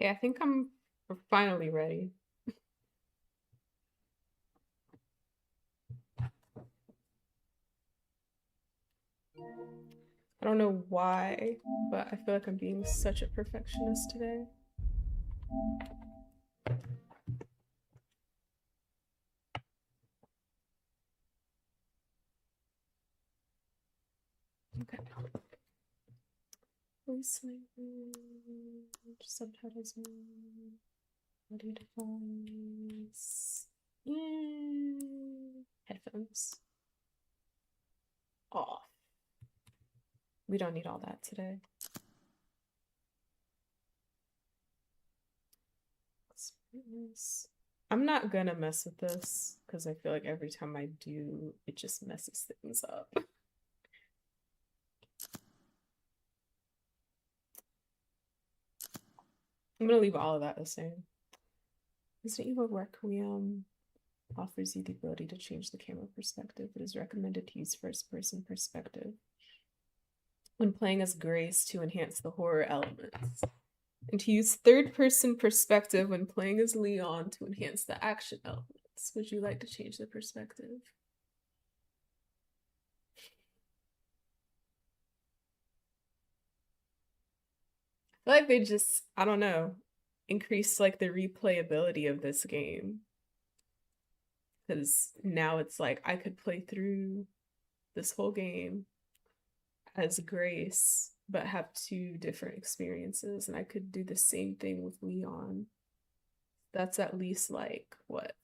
Okay, I think we're finally ready. I don't know why, but I feel like I'm being such a perfectionist today. Okay. Voice language, subtitles, audio device, headphones off. We don't need all that today. I'm not gonna mess with this because I feel like every time I do, it just messes things up. I'm gonna leave all of that the same. Resident Evil Requiem offers you the ability to change the camera perspective. It is recommended to use first-person perspective when playing as Grace to enhance the horror elements, and to use third-person perspective when playing as Leon to enhance the action elements. Would you like to change the perspective? I feel like they just, I don't know, increase like the replayability of this game. Because now it's like I could play through this whole game as Grace, but have two different experiences, and I could do the same thing with Leon. That's at least like what?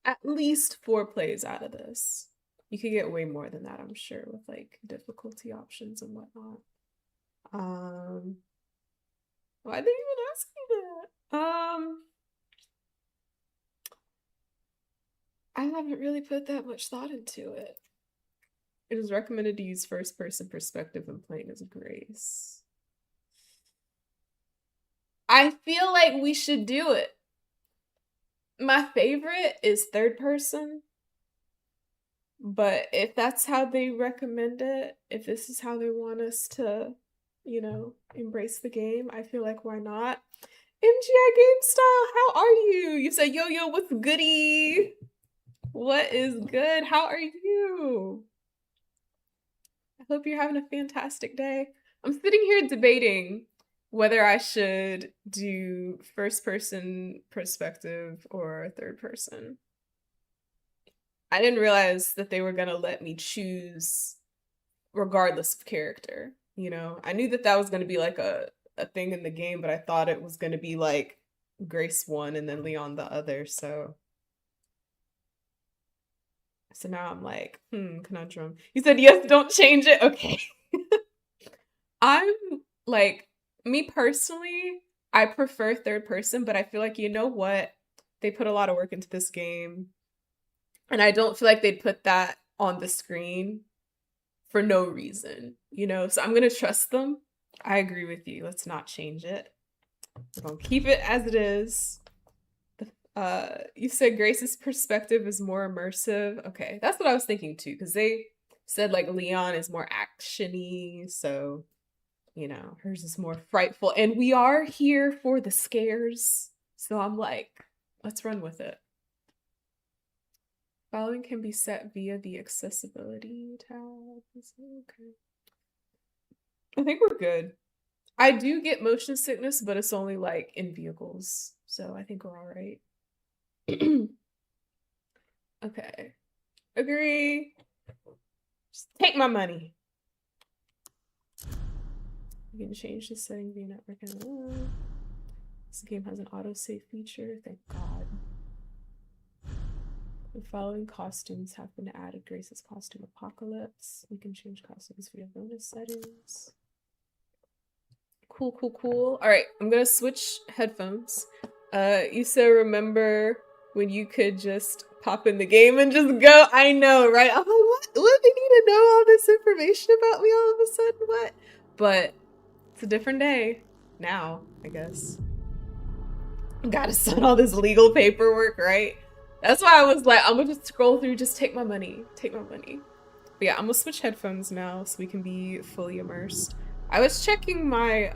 At least 4 plays out of this. You could get way more than that, I'm sure, with like difficulty options and whatnot. Why did you even ask me that? I haven't really put that much thought into it. It is recommended to use first-person perspective when playing as Grace. I feel like we should do it. My favorite is third person. But if that's how they recommend it, if this is how they want us to, you know, embrace the game, I feel like why not? MGI Game Style, how are you? You said, yo, what's goody? What is good? How are you? I hope you're having a fantastic day. I'm sitting here debating whether I should do first person perspective or third person. I didn't realize that they were gonna let me choose regardless of character, you know? I knew that was gonna be like a thing in the game, but I thought it was gonna be like Grace one and then Leon the other, so now I'm like, conundrum. You said yes, don't change it? Okay. I'm like, me personally, I prefer third person, but I feel like, you know what? They put a lot of work into this game, and I don't feel like they'd put that on the screen for no reason, you know? So I'm gonna trust them. I agree with you. Let's not change it. We're gonna keep it as it is. You said Grace's perspective is more immersive. Okay, that's what I was thinking too, because they said like Leon is more action-y, so you know, hers is more frightful. And we are here for the scares. So I'm like, let's run with it. Following can be set via the accessibility tab. Okay. I think we're good. I do get motion sickness, but it's only like in vehicles. So I think we're all right. Okay. Agree. Just take my money. You can change the setting via network. This game has an autosave feature. Thank God. The following costumes have been added. Grace's costume Apocalypse. You can change costumes via bonus settings. Cool. All right, I'm gonna switch headphones. You said remember when you could just pop in the game and just go? I know, right? I'm like, what? What? They need to know all this information about me all of a sudden? What? But it's a different day now, I guess. Gotta sign all this legal paperwork, right? That's why I was like, I'm gonna just scroll through, just take my money. But yeah, I'm gonna switch headphones now so we can be fully immersed. I was checking my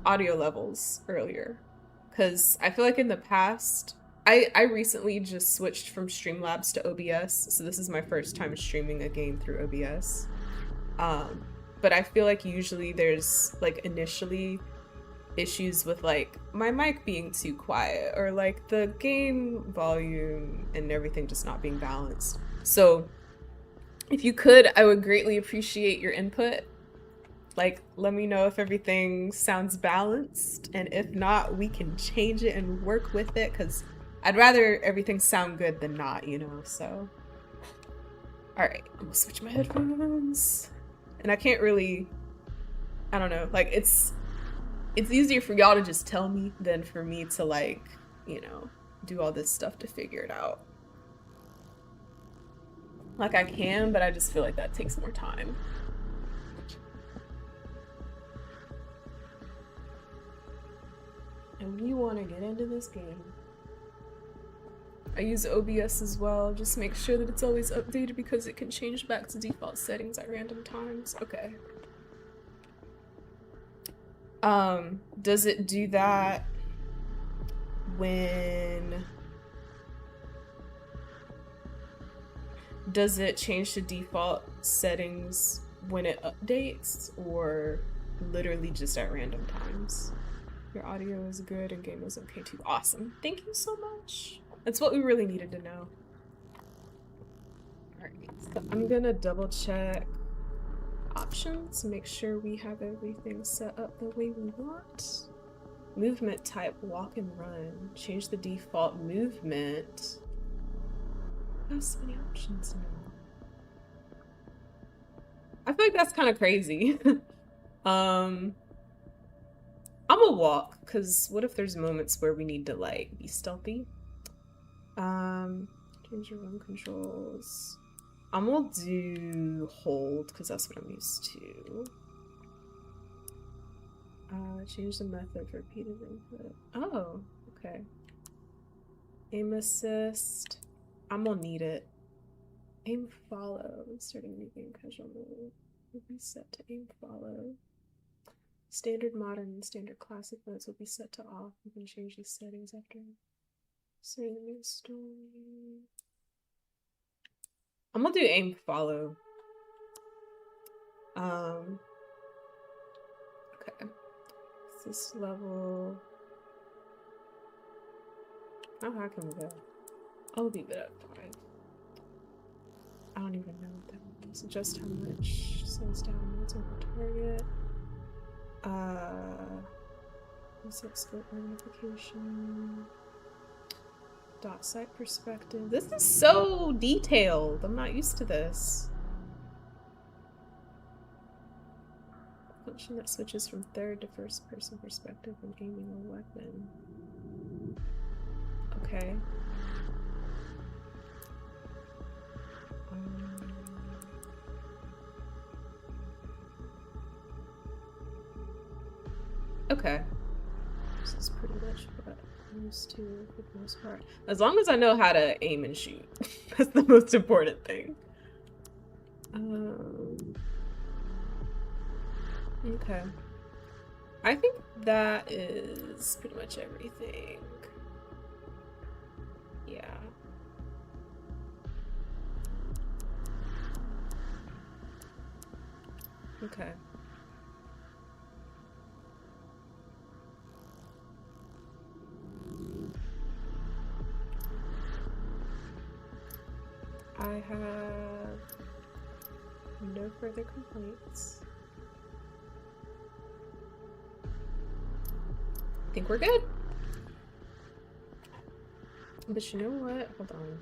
audio levels earlier, because I feel like in the past, I recently just switched from Streamlabs to OBS, so this is my first time streaming a game through OBS. But I feel like usually there's like initially issues with like my mic being too quiet or like the game volume and everything just not being balanced. So if you could, I would greatly appreciate your input. Like, let me know if everything sounds balanced, and if not, we can change it and work with it, because I'd rather everything sound good than not, you know, so. All right, I'm gonna switch my headphones. And I can't really, I don't know, like it's easier for y'all to just tell me than for me to like, you know, do all this stuff to figure it out. Like I can, but I just feel like that takes more time. And we want to get into this game. I use OBS as well, just make sure that it's always updated because it can change back to default settings at random times. Okay. Does it do that when... Does it change to default settings when it updates, or literally just at random times? Your audio is good and game is okay too. Awesome. Thank you so much. That's what we really needed to know. Alright, so I'm gonna double check options, make sure we have everything set up the way we want. Movement type, walk and run. Change the default movement. I have so many options now. I feel like that's kind of crazy. I'm gonna walk, because what if there's moments where we need to like be stealthy? Change your run controls. I'm gonna do hold, because that's what I'm used to. Change the method for repeated input. Oh, okay. Aim assist. I'm gonna need it. Aim follow. Starting new game casual mode. Will be set to aim follow. Standard modern and standard classic modes will be set to off. You can change these settings after starting the main story. I'm gonna do aim follow. Okay. This level. How high can we go? I'll leave it at 5. I don't even know what that means. Adjust how much slows down modes over target. Set scope magnification. Dot site perspective. This is so detailed. I'm not used to this. Function that switches from third to first person perspective when aiming a weapon. Okay. Okay. This is pretty much what I'm used to for the most part. As long as I know how to aim and shoot. That's the most important thing. Okay. I think that is pretty much everything. Yeah. Okay. I have no further complaints. I think we're good. But you know what? Hold on.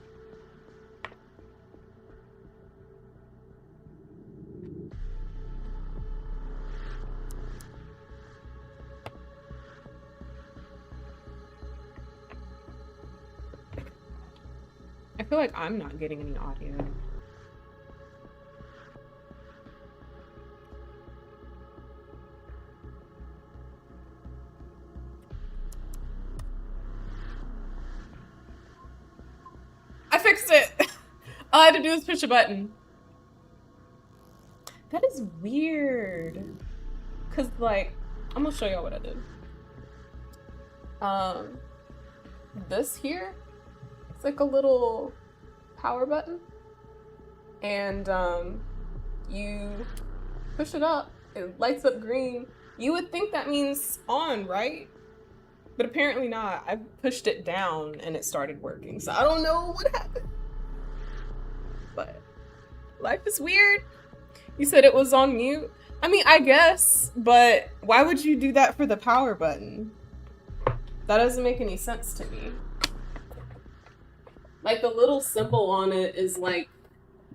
I feel like I'm not getting any audio. I fixed it! All I had to do was push a button. That is weird. Cause like, I'm gonna show y'all what I did. Um, this here, it's like a little power button, and you push it up, it lights up green. You would think that means on, right? But apparently not. I pushed it down and it started working, so I don't know what happened. But life is weird. You said it was on mute? I mean, I guess, but why would you do that for the power button? That doesn't make any sense to me. Like, the little symbol on it is like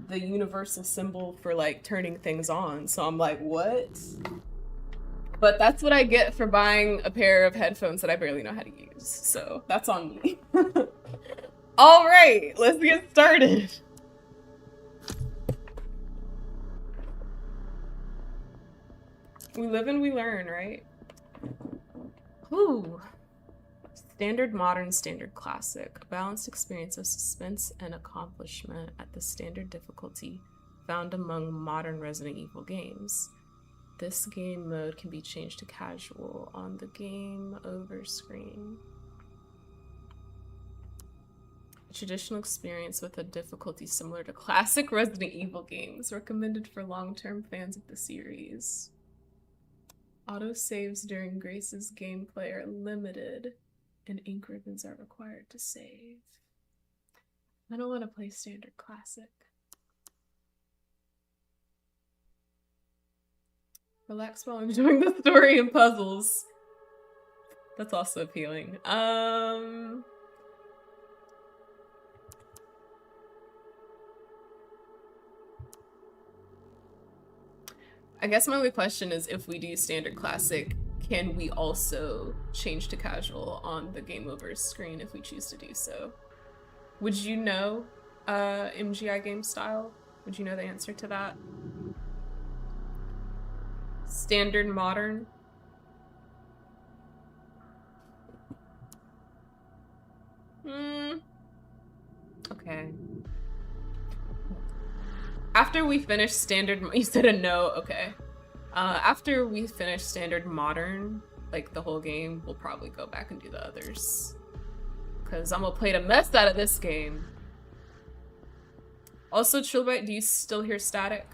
the universal symbol for like turning things on. So I'm like, what? But that's what I get for buying a pair of headphones that I barely know how to use. So that's on me. All right, let's get started. We live and we learn, right? Ooh. Standard modern, standard classic. A balanced experience of suspense and accomplishment at the standard difficulty found among modern Resident Evil games. This game mode can be changed to casual on the game over screen. A traditional experience with a difficulty similar to classic Resident Evil games, recommended for long-term fans of the series. Autosaves during Grace's gameplay are limited, and ink ribbons are required to save. I don't want to play standard classic. Relax while enjoying the story and puzzles. That's also appealing. I guess my only question is, if we do standard classic, can we also change to casual on the game over screen if we choose to do so? Would you know MGI game style? Would you know the answer to that? Standard modern? Okay. After we finish standard, you said a no, okay. After we finish standard modern, like the whole game, we'll probably go back and do the others. Cause I'm gonna play the mess out of this game. Also, Trillbite, do you still hear static?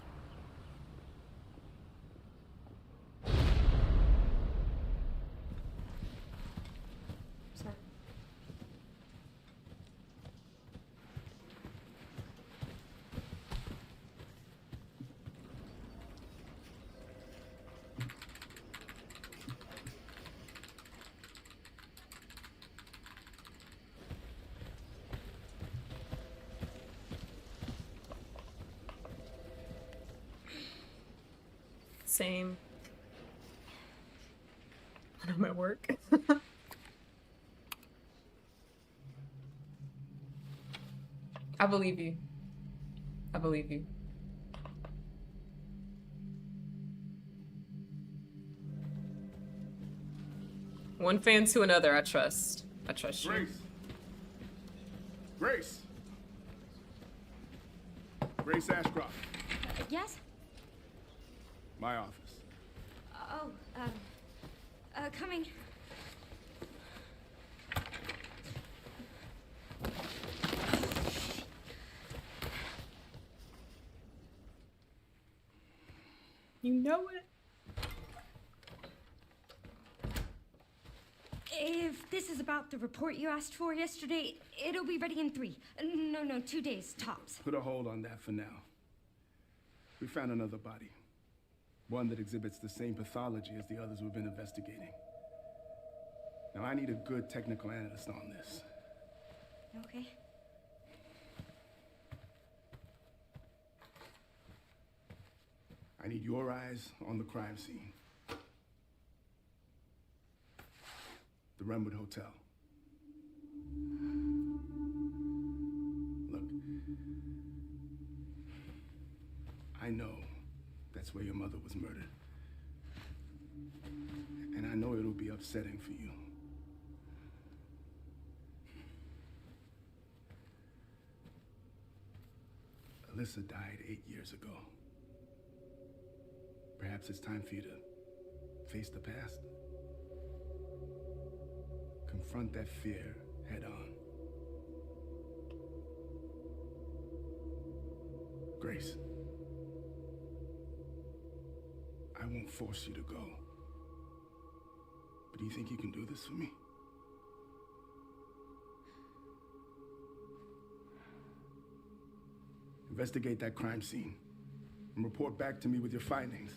Sorry. Same. When I'm at work. I believe you. I believe you. One fan to another, I trust. I trust you. Grace. Grace. Grace Ashcroft. Yes? My office. Oh, coming. You know it. If this is about the report you asked for yesterday, it'll be ready in 3. No, 2 days, tops. Put a hold on that for now. We found another body. One that exhibits the same pathology as the others we've been investigating. Now, I need a good technical analyst on this. Okay. I need your eyes on the crime scene. The Renwood Hotel. Look, I know that's where your mother was murdered. And I know it'll be upsetting for you. Alyssa died 8 years ago. Perhaps it's time for you to face the past. Confront that fear head on. Grace, I won't force you to go. But do you think you can do this for me? Investigate that crime scene and report back to me with your findings.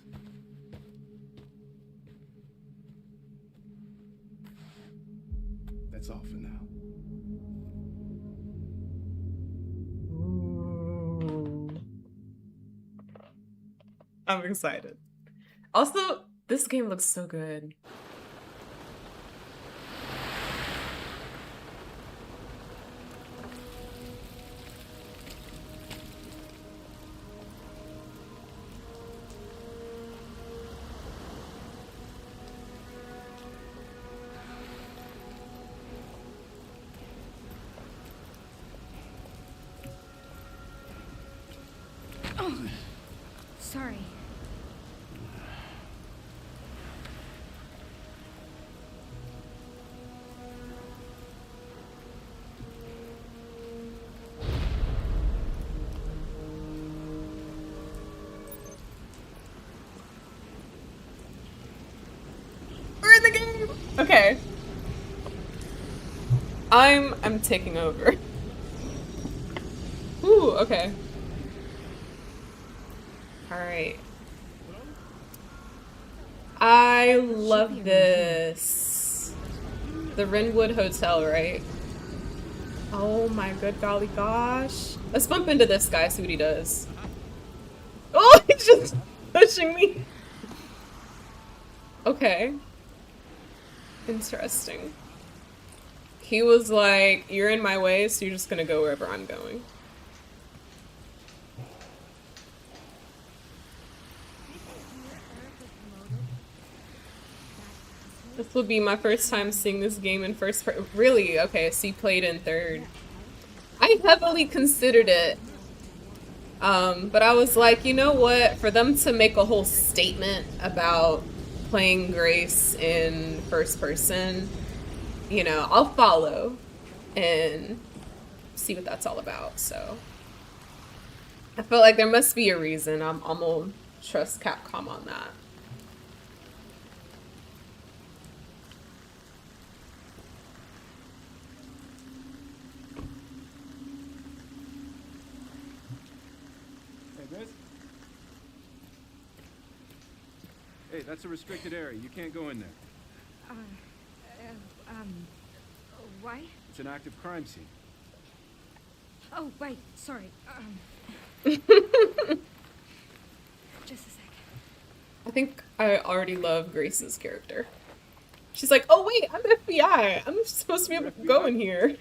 That's all for now. Ooh. I'm excited. Also, this game looks so good. Sorry. We're in the game! Okay. I'm taking over. Ooh, okay. Alright. I love this. The Wrenwood Hotel, right? Oh my good golly gosh. Let's bump into this guy, see what he does. Oh, he's just pushing me. Okay. Interesting. He was like, you're in my way, so you're just gonna go wherever I'm going. This will be my first time seeing this game in first person. Really? Okay, so you played in third. I heavily considered it. But I was like, you know what? For them to make a whole statement about playing Grace in first person, you know, I'll follow and see what that's all about. So I felt like there must be a reason. I'm gonna trust Capcom on that. Hey, that's a restricted area. You can't go in there. Why? It's an active crime scene. Oh, right. Sorry. Just a sec. I think I already love Grace's character. She's like, oh wait, I'm FBI. I'm supposed to be able to go in here.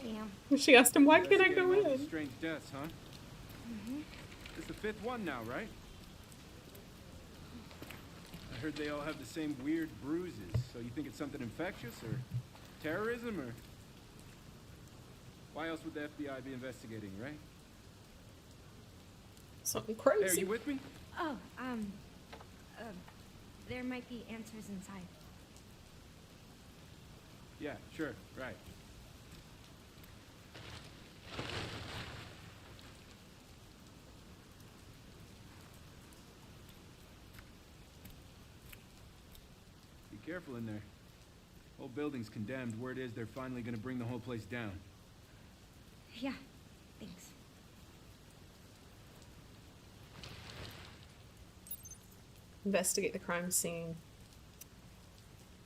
Yeah. She asked him, why can't I go Investigating all these in? strange deaths, huh? Mm-hmm. It's the 5th one now, right? I heard they all have the same weird bruises. So you think it's something infectious or terrorism or... Why else would the FBI be investigating, right? Something Hey, crazy. are you with me? Oh, there might be answers inside. Yeah, sure, right. Be careful in there. Whole building's condemned. Word is they're finally gonna bring the whole place down. Yeah, thanks. Investigate the crime scene.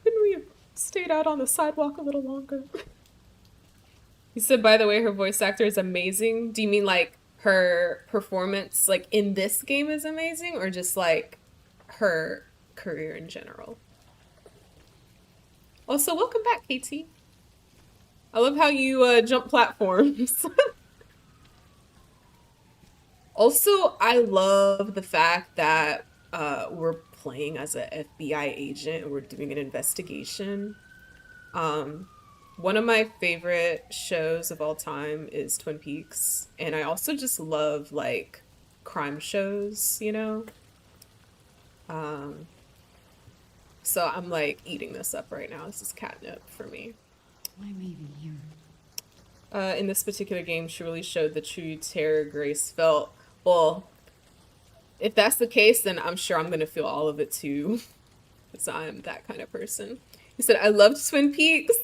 Couldn't we have stayed out on the sidewalk a little longer? You said, by the way, her voice actor is amazing. Do you mean like her performance like in this game is amazing, or just like her career in general? Also, welcome back, KT. I love how you jump platforms. Also, I love the fact that we're playing as an FBI agent and we're doing an investigation. One of my favorite shows of all time is Twin Peaks, and I also just love like crime shows, you know? So I'm like eating this up right now. This is catnip for me. Why maybe you? In this particular game, she really showed the true terror Grace felt. Well, if that's the case, then I'm sure I'm gonna feel all of it too, because I'm that kind of person. He said, I loved Twin Peaks.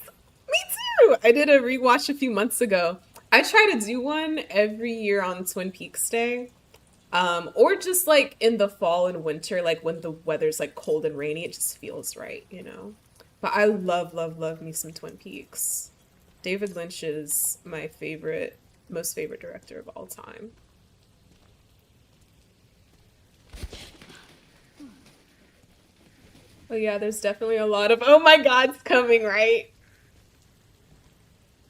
Me too! I did a rewatch a few months ago. I try to do one every year on Twin Peaks Day. Or just like in the fall and winter, like when the weather's like cold and rainy, it just feels right, you know? But I love, love, love me some Twin Peaks. David Lynch is my favorite, most favorite director of all time. But yeah, there's definitely a lot of, oh my God's coming, right?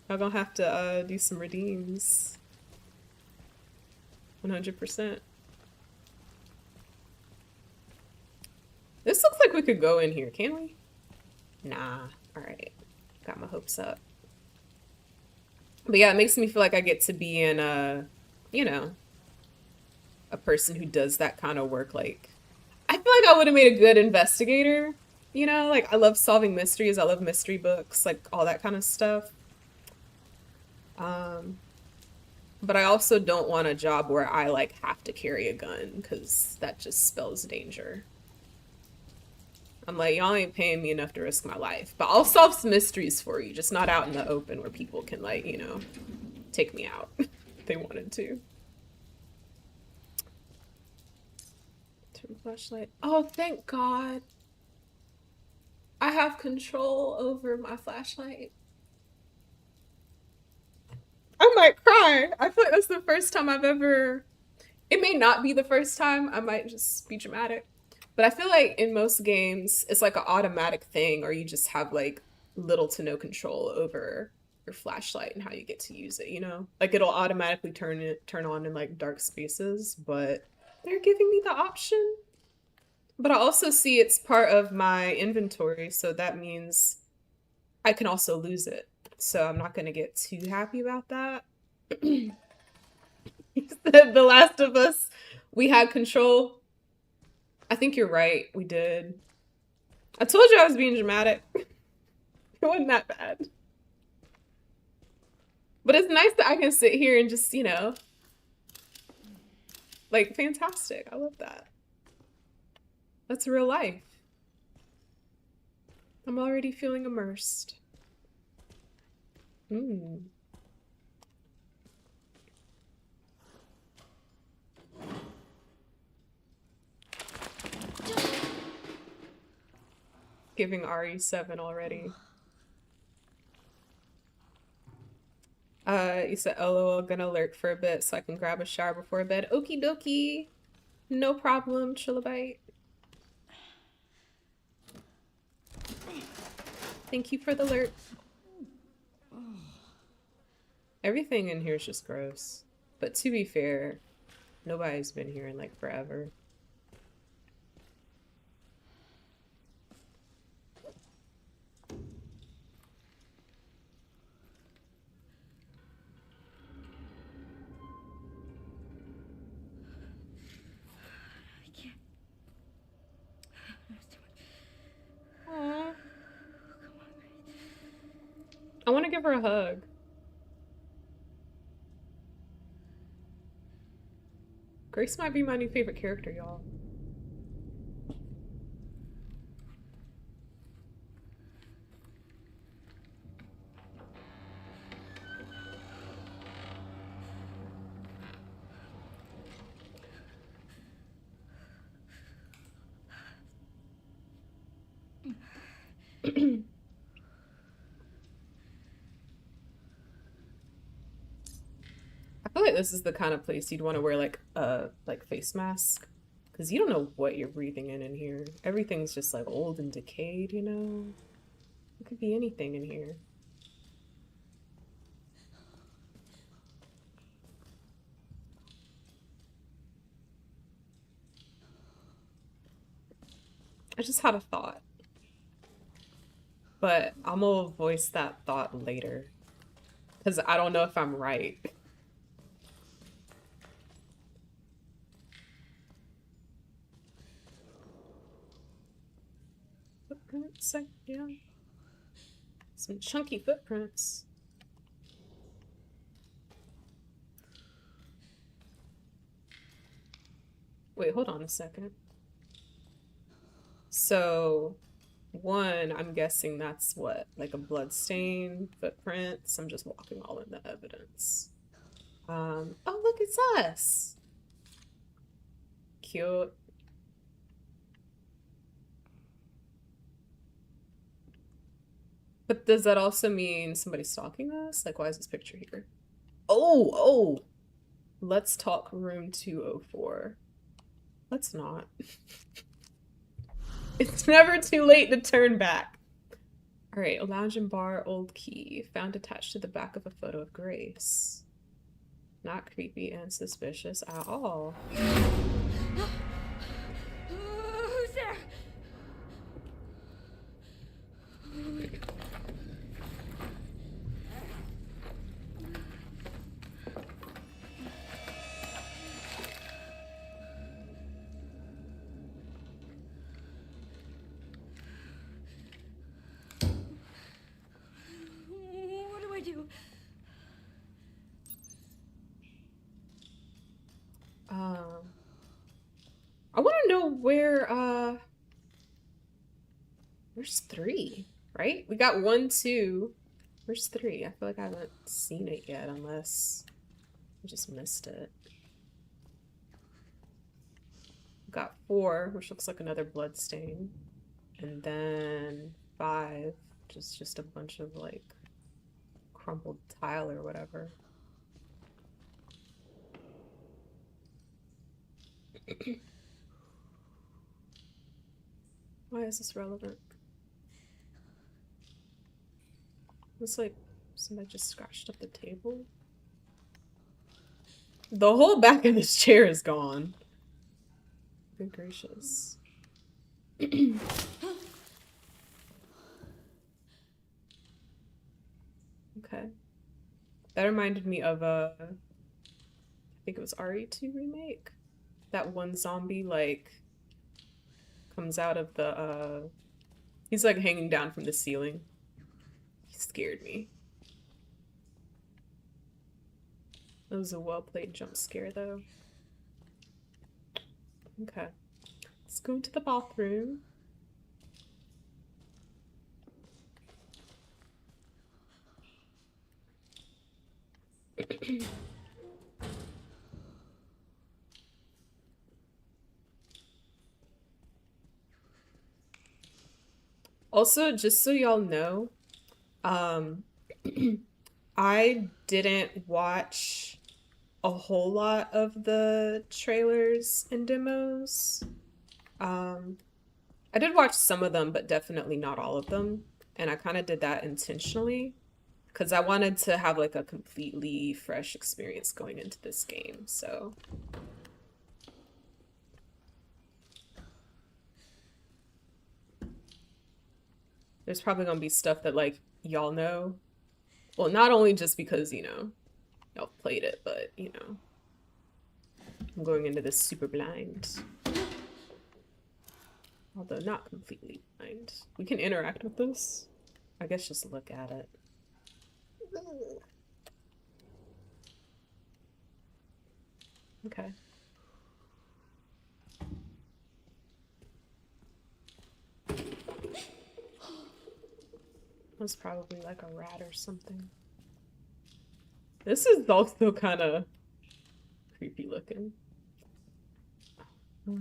I'm gonna have to do some redeems. 100%. This looks like we could go in here, can we? Nah. Alright. Got my hopes up. But yeah, it makes me feel like I get to be in a, you know, a person who does that kind of work. Like, I feel like I would have made a good investigator, you know? Like, I love solving mysteries. I love mystery books, like all that kind of stuff. But I also don't want a job where I like have to carry a gun, because that just spells danger. I'm like, y'all ain't paying me enough to risk my life. But I'll solve some mysteries for you, just not out in the open where people can, like, you know, take me out if they wanted to. Turn flashlight. Oh, thank God. I have control over my flashlight. I might cry. I feel like that's the first time I've ever... It may not be the first time. I might just be dramatic. But I feel like in most games, it's like an automatic thing, or you just have like little to no control over your flashlight and how you get to use it, you know? Like it'll automatically turn on in like dark spaces, but they're giving me the option. But I also see it's part of my inventory, so that means I can also lose it. So I'm not gonna get too happy about that. The Last of Us, we had control. I think you're right. We did. I told you I was being dramatic. It wasn't that bad. But it's nice that I can sit here and just, you know, like, fantastic. I love that. That's real life. I'm already feeling immersed. Giving RE7 already. You said LOL, gonna lurk for a bit so I can grab a shower before bed. Okie dokie. No problem, Chillabite. Thank you for the lurk. Everything in here is just gross. But to be fair, nobody's been here in like forever. Aww. I want to give her a hug. Grace might be my new favorite character, y'all. I feel like this is the kind of place you'd want to wear like a face mask, because you don't know what you're breathing in here. Everything's just like old and decayed, you know? It could be anything in here. I just had a thought. But I'm gonna voice that thought later, because I don't know if I'm right. Yeah. Some chunky footprints. Wait, hold on a second. So, one, I'm guessing that's what? Like a bloodstain, footprints? I'm just walking all in the evidence. Oh, look, it's us! Cute. But does that also mean somebody's stalking us? Like, why is this picture here? Oh! Let's talk room 204. Let's not. It's never too late to turn back. Alright, a lounge and bar, old key. Found attached to the back of a photo of Grace. Not creepy and suspicious at all. Who's there? What do I do? I want to know where, where's 3, right? We got 1, 2. Where's 3? I feel like I haven't seen it yet, unless I just missed it. We got 4, which looks like another blood stain. And then 5, which is just a bunch of, like, crumpled tile or whatever. Why is this relevant? Looks like somebody just scratched up the table. The whole back of this chair is gone. Good gracious. Okay. That reminded me of I think it was RE2 remake. That one zombie, like, comes out of the, he's, like, hanging down from the ceiling. He scared me. That was a well-played jump scare, though. Okay. Let's go into the bathroom. Also, just so y'all know, I didn't watch a whole lot of the trailers and demos. I did watch some of them, but definitely not all of them. And I kind of did that intentionally because I wanted to have like a completely fresh experience going into this game, so. There's probably gonna be stuff that like y'all know. Well, not only just because, you know, y'all played it, but you know, I'm going into this super blind. Although not completely blind. We can interact with this. I guess just look at it. Okay. It was probably like a rat or something. This is also kind of creepy looking. All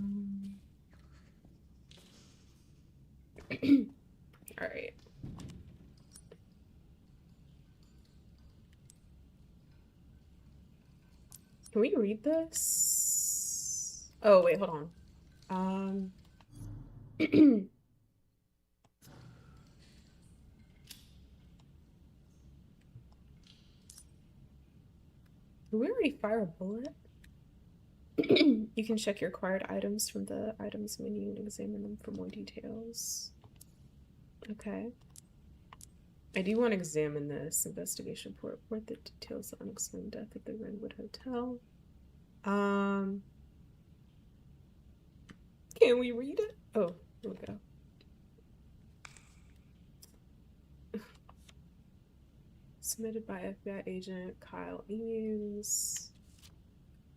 right. Can we read this? Oh, wait, hold on. Did we already fire a bullet? You can check your acquired items from the items menu and examine them for more details. Okay. I do want to examine this investigation report that details the unexplained death at the Redwood Hotel. Can we read it? Oh, here we go. Submitted by FBI agent Kyle Eames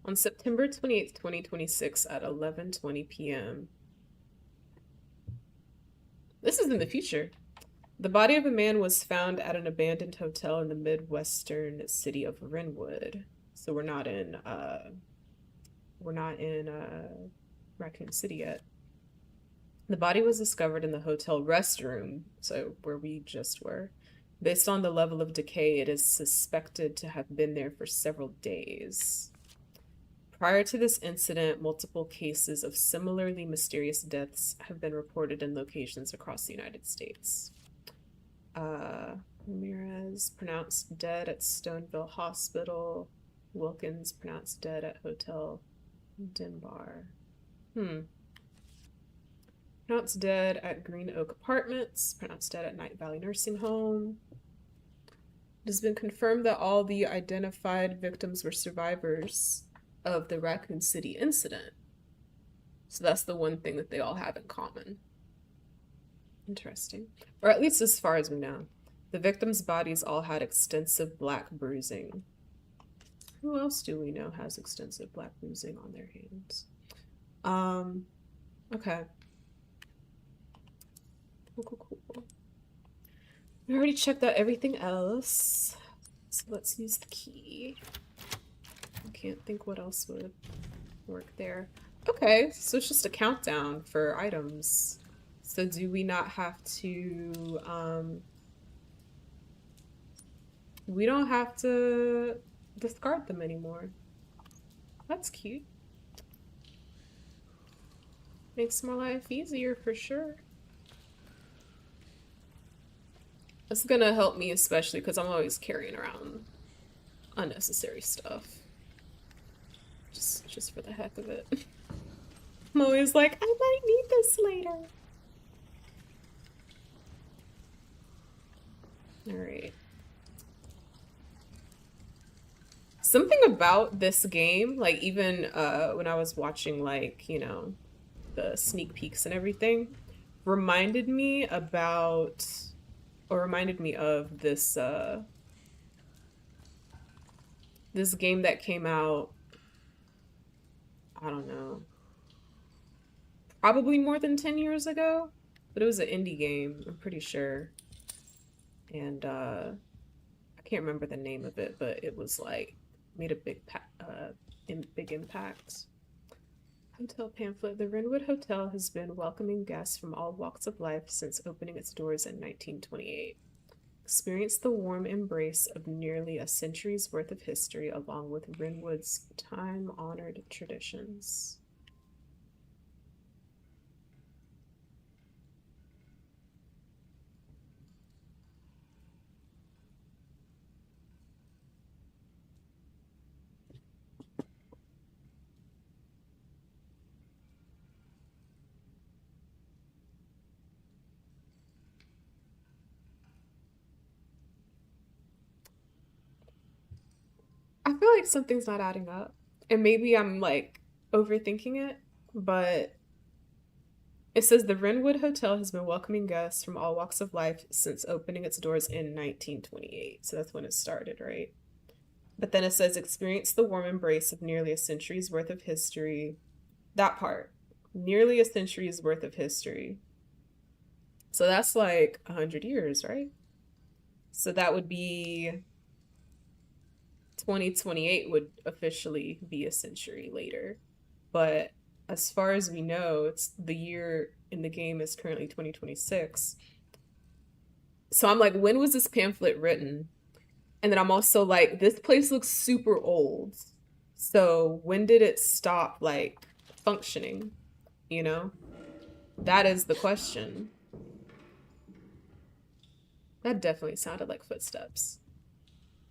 on September 28th, 2026 at 11:20 p.m. This is in the future. The body of a man was found at an abandoned hotel in the Midwestern city of Renwood. So we're not in Raccoon City yet. The body was discovered in the hotel restroom, so where we just were. Based on the level of decay, it is suspected to have been there for several days. Prior to this incident, multiple cases of similarly mysterious deaths have been reported in locations across the United States. Ramirez pronounced dead at Stoneville Hospital. Wilkins pronounced dead at Hotel Denbar. Pronounced dead at Green Oak Apartments. Pronounced dead at Night Valley Nursing Home. It has been confirmed that all the identified victims were survivors of the Raccoon City incident. So that's the one thing that they all have in common. Interesting. Or at least as far as we know. The victims' bodies all had extensive black bruising. Who else do we know has extensive black bruising on their hands? Okay. Cool. We already checked out everything else. So let's use the key. I can't think what else would work there. Okay, so it's just a countdown for items. So do we not have to, we don't have to discard them anymore. That's cute. Makes my life easier for sure. It's gonna help me especially because I'm always carrying around unnecessary stuff. Just for the heck of it. I'm always like, I might need this later. Alright. Something about this game, like even when I was watching like, you know, the sneak peeks and everything, reminded me of this this game that came out, I don't know, probably more than 10 years ago, but it was an indie game, I'm pretty sure. And I can't remember the name of it, but it was like made a big impact. Hotel pamphlet. The Renwood Hotel has been welcoming guests from all walks of life since opening its doors in 1928. Experience the warm embrace of nearly a century's worth of history along with Renwood's time-honored traditions. I feel like something's not adding up. And maybe I'm like overthinking it, but it says the Renwood Hotel has been welcoming guests from all walks of life since opening its doors in 1928. So that's when it started, right? But then it says experience the warm embrace of nearly a century's worth of history. That part. Nearly a century's worth of history. So that's like 100 years, right? So that would be 2028 would officially be a century later. But as far as we know, it's the year in the game is currently 2026. So I'm like, when was this pamphlet written? And then I'm also like, this place looks super old. So when did it stop like functioning? You know? That is the question. That definitely sounded like footsteps.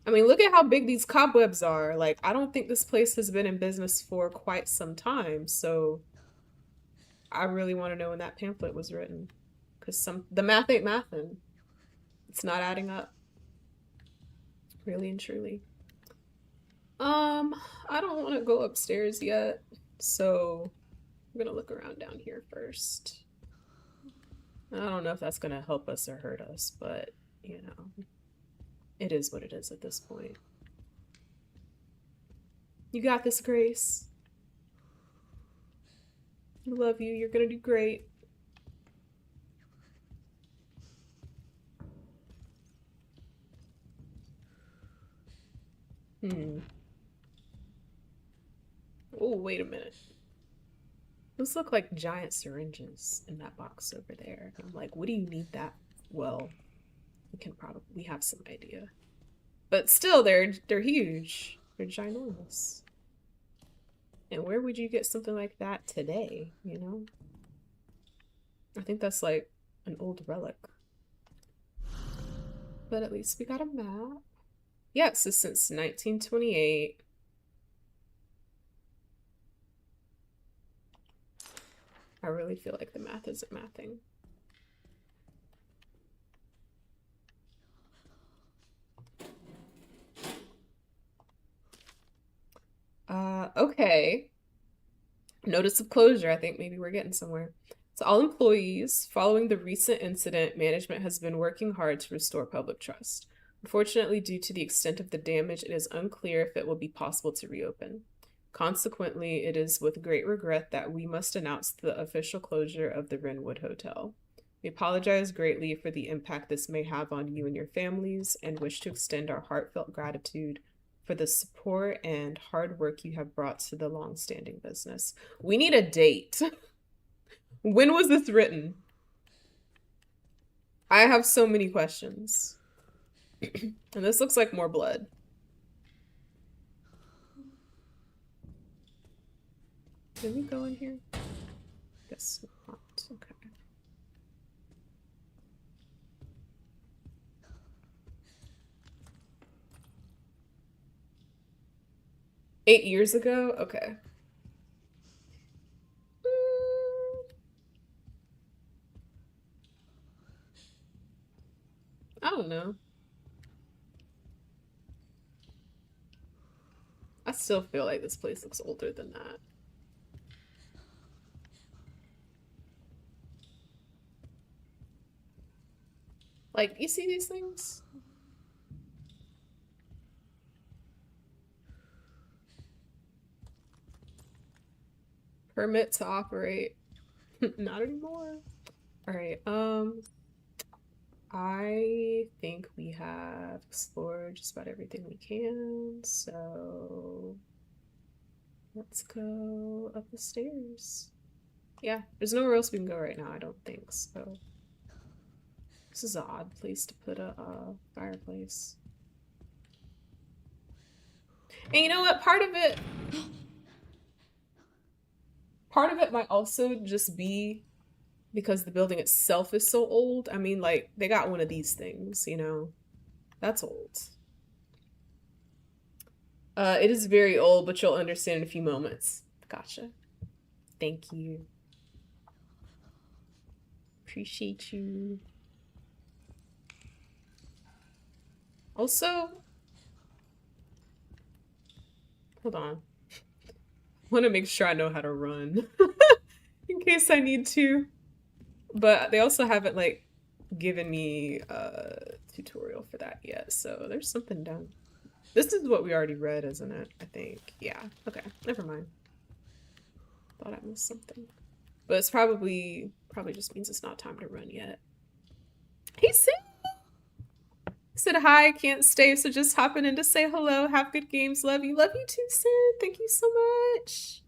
I mean, look at how big these cobwebs are. Like, I don't think this place has been in business for quite some time. So I really want to know when that pamphlet was written. Because the math ain't mathin'. It's not adding up. Really and truly. I don't want to go upstairs yet. So I'm going to look around down here first. I don't know if that's going to help us or hurt us, but, you know. It is what it is at this point. You got this, Grace. I love you. You're gonna do great. Oh, wait a minute. Those look like giant syringes in that box over there. I'm like, what do you need that? Well, we can probably have some idea. But still, they're huge. They're ginormous. And where would you get something like that today, you know? I think that's like an old relic. But at least we got a map. Yeah, so since 1928. I really feel like the math isn't mathing. Okay. Notice of closure. I think maybe we're getting somewhere. To all employees, following the recent incident, management has been working hard to restore public trust. Unfortunately, due to the extent of the damage, it is unclear if it will be possible to reopen. Consequently, it is with great regret that we must announce the official closure of the Wrenwood Hotel. We apologize greatly for the impact this may have on you and your families and wish to extend our heartfelt gratitude for the support and hard work you have brought to the long-standing business. We need a date. When was this written? I have so many questions. And this looks like more blood. Did we go in here? Guess not. Okay. $8 years ago? Okay. I don't know. I still feel like this place looks older than that. Like, you see these things? Permit to operate. Not anymore. All right. I think we have explored just about everything we can, so let's go up the stairs. Yeah, there's nowhere else we can go right now, I don't think, so. This is an odd place to put a fireplace. And you know what? Part of it might also just be because the building itself is so old. I mean, like, they got one of these things, you know? That's old. It is very old, but you'll understand in a few moments. Gotcha. Thank you. Appreciate you. Also, hold on. I want to make sure I know how to run in case I need to. But they also haven't, like, given me a tutorial for that yet, so there's something down. This is what we already read, isn't it? I think. Yeah. Okay. Never mind. Thought I missed something. But it's probably just means it's not time to run yet. Hey, Sam! Said hi, can't stay, so just hopping in to say hello. Have good games. Love you. Love you too, Sid. Thank you so much.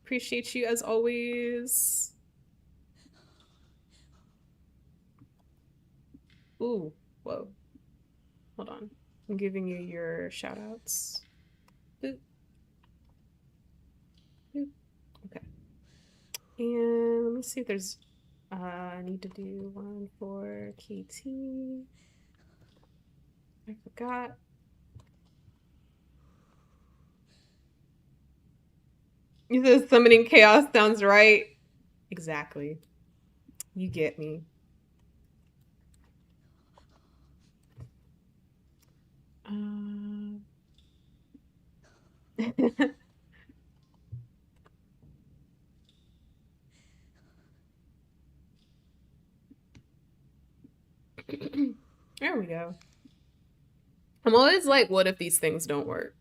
Appreciate you as always. Ooh, whoa. Hold on. I'm giving you your shout outs. Boop. Boop. Okay. And let me see if there's I need to do one for KT. I forgot. You said summoning chaos sounds right. Exactly. You get me. go. I'm always like, what if these things don't work?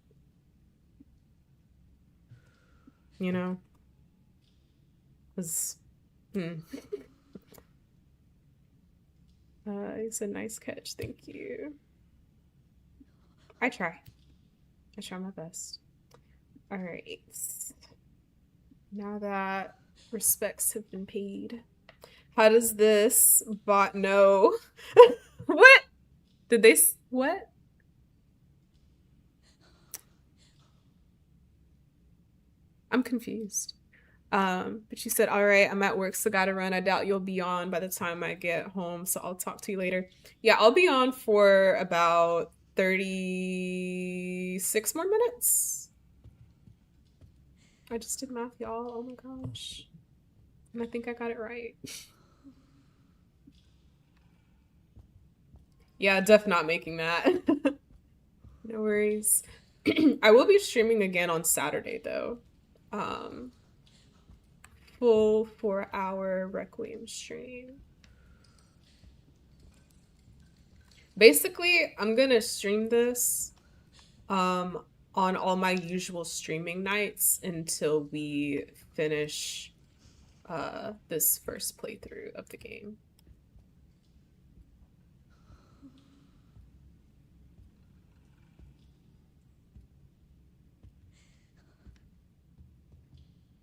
You know? It's a nice catch, thank you. I try my best. All right. Now that respects have been paid, how does this bot know? What? Did they, what? I'm confused. But she said, all right, I'm at work, so gotta run. I doubt you'll be on by the time I get home, so I'll talk to you later. Yeah, I'll be on for about 36 more minutes. I just did math, y'all. Oh my gosh. And I think I got it right. Yeah, def not making that. No worries. I will be streaming again on Saturday, though. Full 4-hour Requiem stream. Basically, I'm gonna stream this on all my usual streaming nights until we finish this first playthrough of the game.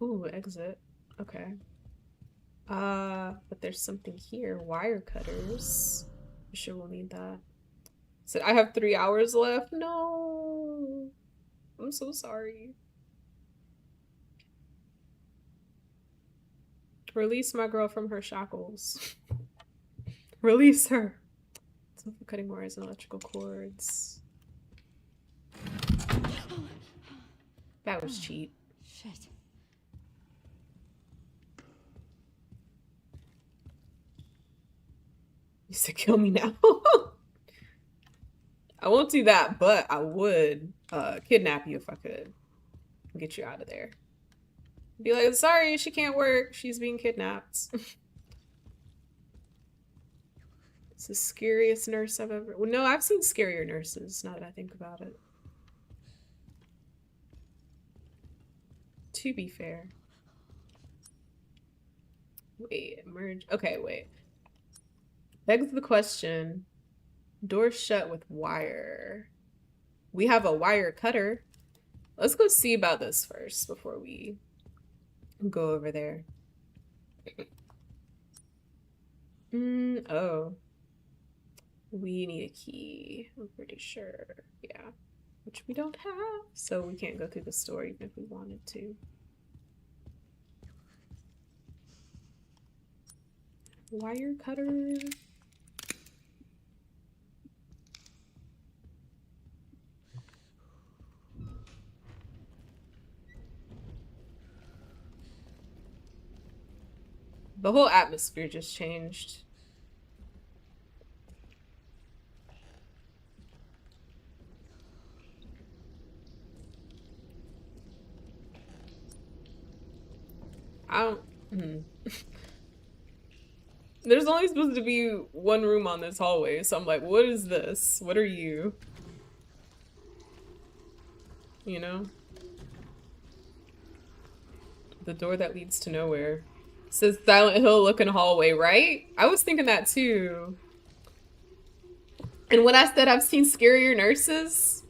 Ooh, exit. Okay. But there's something here. Wire cutters. I'm sure we'll need that. So I have 3 hours left. No. I'm so sorry. Release my girl from her shackles. Release her. So for cutting wires and electrical cords. That was cheap. Shit. You said kill me now. I won't do that, but I would kidnap you if I could. Get you out of there. Be like, sorry, she can't work. She's being kidnapped. It's the scariest nurse I've ever... Well, no, I've seen scarier nurses, now that I think about it. To be fair. Wait, emerge... Okay, wait. Begs the question. Door shut with wire. We have a wire cutter. Let's go see about this first before we go over there. Oh. We need a key, I'm pretty sure. Yeah. Which we don't have. So we can't go through the store even if we wanted to. Wire cutter. The whole atmosphere just changed. I don't... There's only supposed to be one room on this hallway, so I'm like, what is this? What are you? You know? The door that leads to nowhere. It says Silent Hill looking hallway, right? I was thinking that too. And when I said I've seen scarier nurses,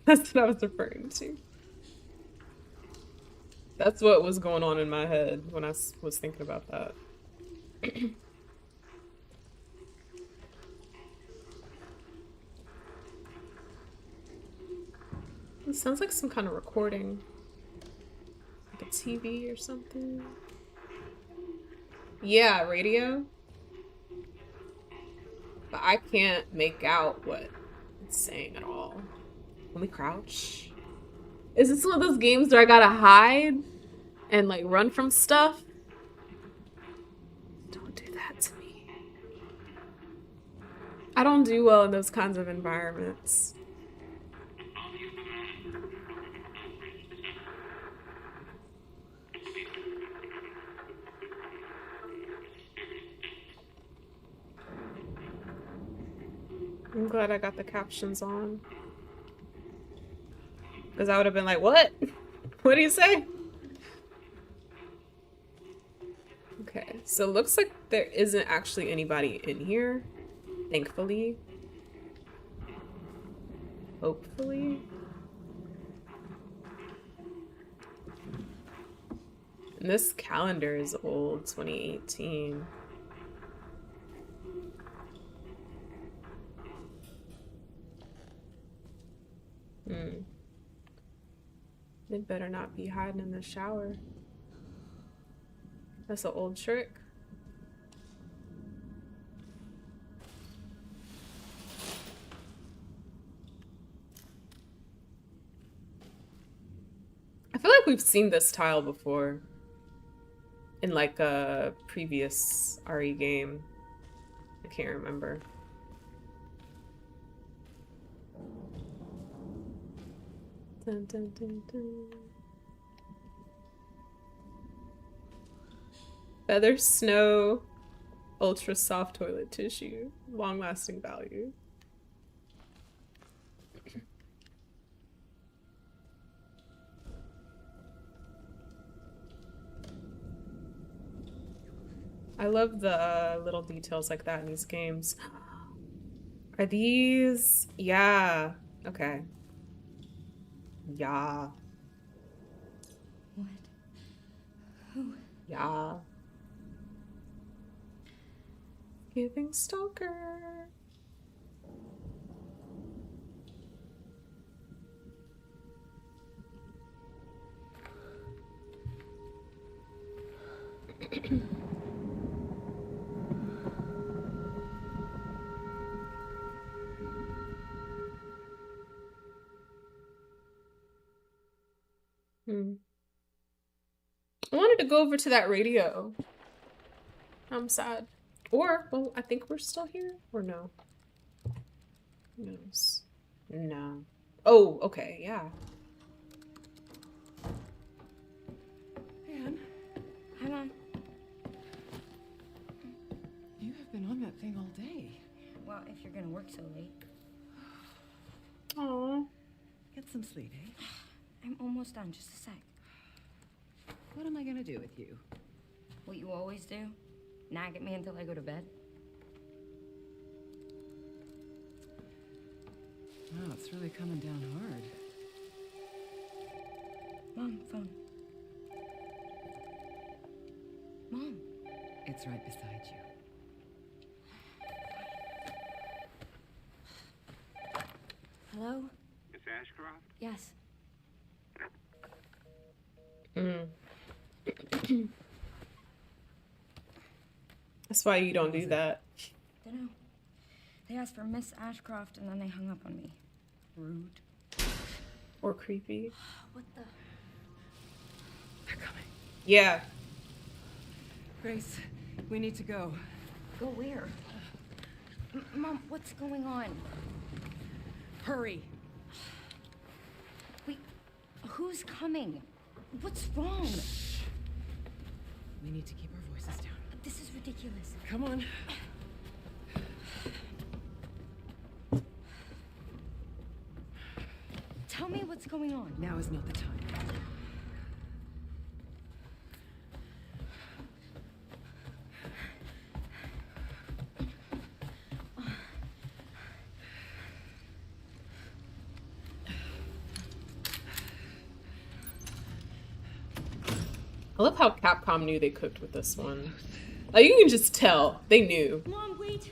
that's what I was referring to. That's what was going on in my head when I was thinking about that. It sounds like some kind of recording. Like a TV or something. Yeah, radio. But I can't make out what it's saying at all. Let me crouch. Is this one of those games where I gotta hide and like run from stuff? Don't do that to me. I don't do well in those kinds of environments. I'm glad I got the captions on. Because I would have been like, what? What do you say? Okay, so it looks like there isn't actually anybody in here. Thankfully. Hopefully. And this calendar is old, 2018. They better not be hiding in the shower. That's an old trick. I feel like we've seen this tile before in like a previous RE game. I can't remember. Dun, dun, dun, dun. Feather snow, ultra soft toilet tissue, long lasting value. I love the little details like that in these games. Are these? Yeah. Okay. Yeah. What? Who? Yeah. Giving stalker. I wanted to go over to that radio. I'm sad. Or, well, I think we're still here. Or no? Who knows? No. Oh, okay, yeah. Anne, Hi, Mom. you have been on that thing all day. Well, if you're gonna work so late. Aww. Get some sleep, eh? I'm almost done, just a sec. What am I gonna do with you? What you always do? Nag at me until I go to bed? Wow, it's really coming down hard. Mom, phone. Mom. It's right beside you. Hello? Miss Ashcroft? Yes. That's why you don't do that. Dunno. They asked for Miss Ashcroft and then they hung up on me. Rude. Or creepy. What the? They're coming. Yeah. Grace, we need to go. Go where? Mom, what's going on? Hurry. Wait, who's coming? What's wrong? We need to keep our voices down. This is ridiculous. Come on. Tell me what's going on. Now is not the time. I love how Capcom knew they cooked with this one. Like, you can just tell. They knew. Mom, wait.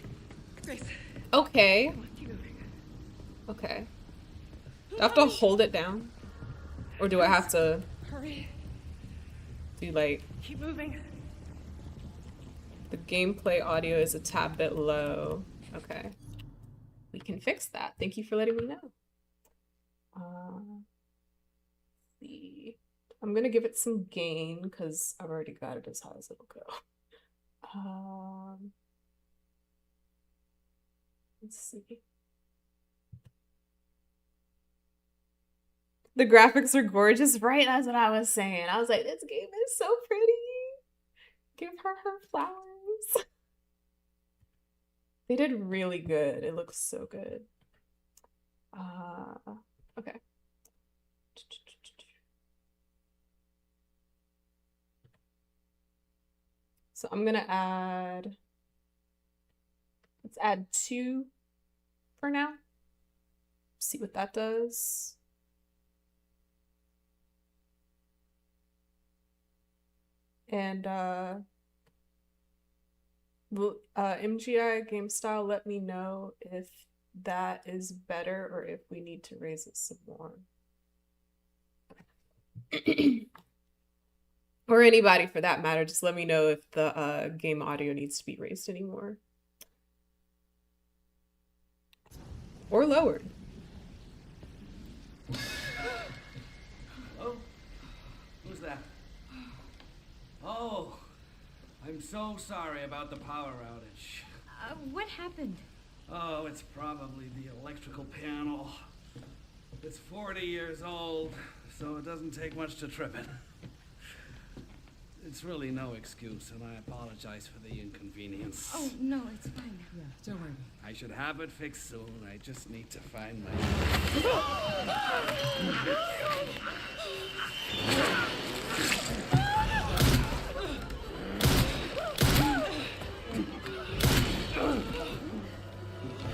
Grace. Okay. Come on, keep moving. Okay. Do I have to hold it down? Or do I have to Hurry. do, like... Keep moving. The gameplay audio is a tad bit low. Okay. We can fix that. Thank you for letting me know. Let's see. I'm gonna give it some gain because I've already got it as high as it'll go. Let's see. The graphics are gorgeous, right? That's what I was saying. I was like, this game is so pretty. Give her her flowers. They did really good. It looks so good. Okay. So I'm gonna add, let's add 2 for now. See what that does. And MGI game style, let me know if that is better or if we need to raise it some more. Or anybody for that matter, just let me know if the game audio needs to be raised anymore. Or lowered. Hello? Who's that? Oh, I'm so sorry about the power outage. What happened? Oh, it's probably the electrical panel. It's 40 years old, so it doesn't take much to trip it. It's really no excuse, and I apologize for the inconvenience. Oh, no, it's fine. Yeah, don't worry. I should have it fixed soon. I just need to find my...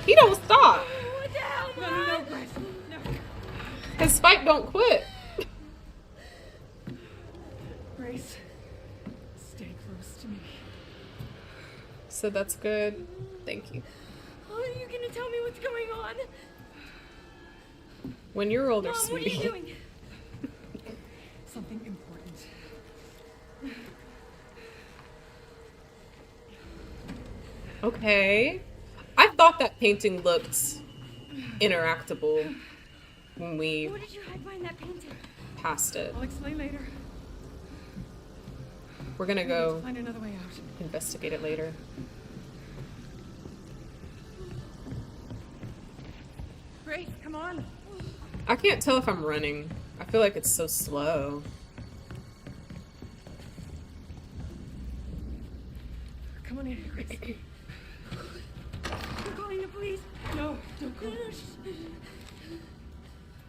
He don't stop. What the hell? No, Grace. No. His spike don't quit. Grace, stay close to me. So that's good. Thank you. Are you gonna tell me what's going on? When you're older, Mom, what are you sweetie. doing? Something important. Okay. I thought that painting looked interactable when we What did you hide behind that painting? passed it. I'll explain later. We're gonna We need to go find another way out. investigate it later. Grace, come on. I can't tell if I'm running. I feel like it's so slow. Come on in, Grace. You're calling the police. No, don't go.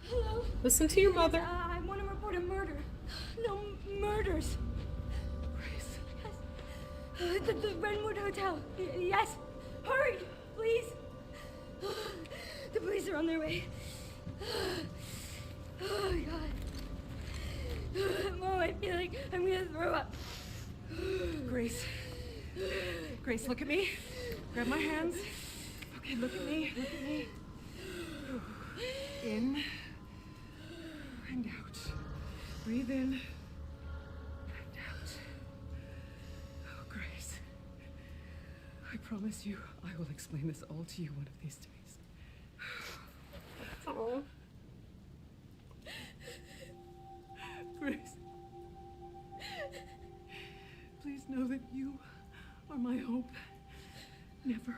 Hello? Listen to your mother. I want to report a murder. No, murders. Grace. The Redwood Hotel. Yes. Hurry, please. The police are on their way. Oh, my God. Mom, I feel like I'm going to throw up. Grace. Grace, look at me. Grab my hands. Okay, look at me. Look at me. In and out. Breathe in and out. Oh, Grace. I promise you, I will explain this all to you one of these days. Oh. Grace. Please know that you are my hope. Never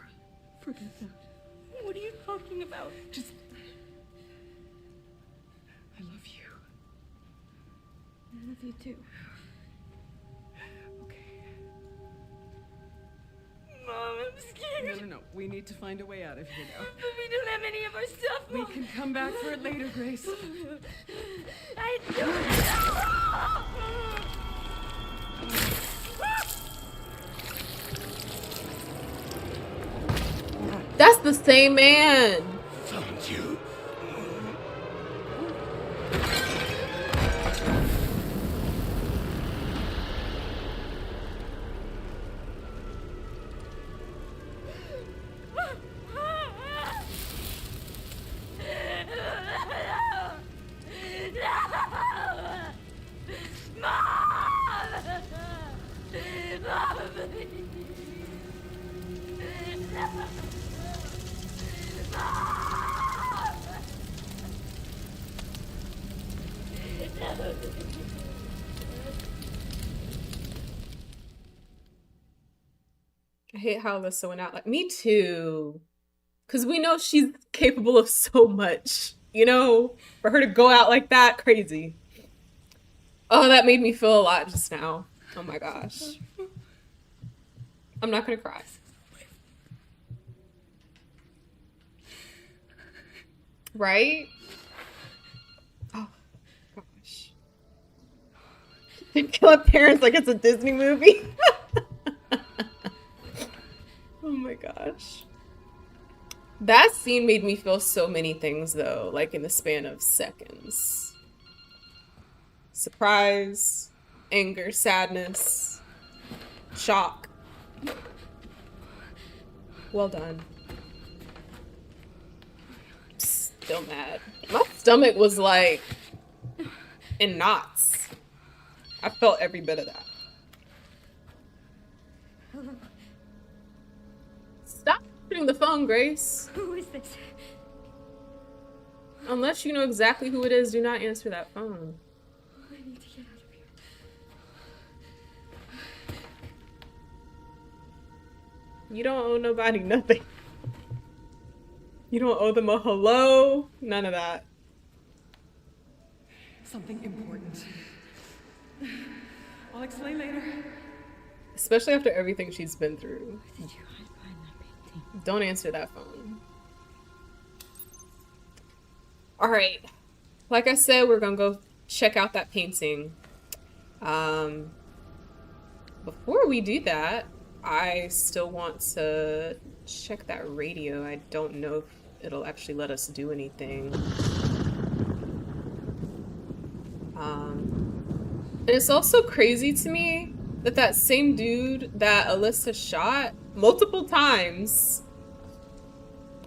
forget that. What are you talking about? Just... I love you. I love you too. Okay. Mom, I'm scared. No. We need to find a way out of here now. But we don't have any of our stuff, We Mom. can come back for it later, Grace. I don't. That's the same man. Found you. I hate how Alyssa went out. Like, me too. Because we know she's capable of so much. You know? For her to go out like that, crazy. Oh, that made me feel a lot just now. Oh my gosh. I'm not gonna cry. Right? Oh, gosh. They kill our parents like it's a Disney movie. Oh my gosh. That scene made me feel so many things, though, like in the span of seconds. Surprise, anger, sadness, shock. Well done. Still mad. My stomach was like in knots. I felt every bit of that. Stop putting the phone, Grace. Who is this? Unless you know exactly who it is, do not answer that phone. I need to get out of here. You don't owe nobody nothing. You don't owe them a hello. None of that. Something important. I'll explain later. Especially after everything she's been through. Did you hide behind that painting? Don't answer that phone. Alright. Like I said, we're gonna go check out that painting. Before we do that, I still want to check that radio. I don't know if it'll actually let us do anything. And it's also crazy to me that that same dude that Alyssa shot multiple times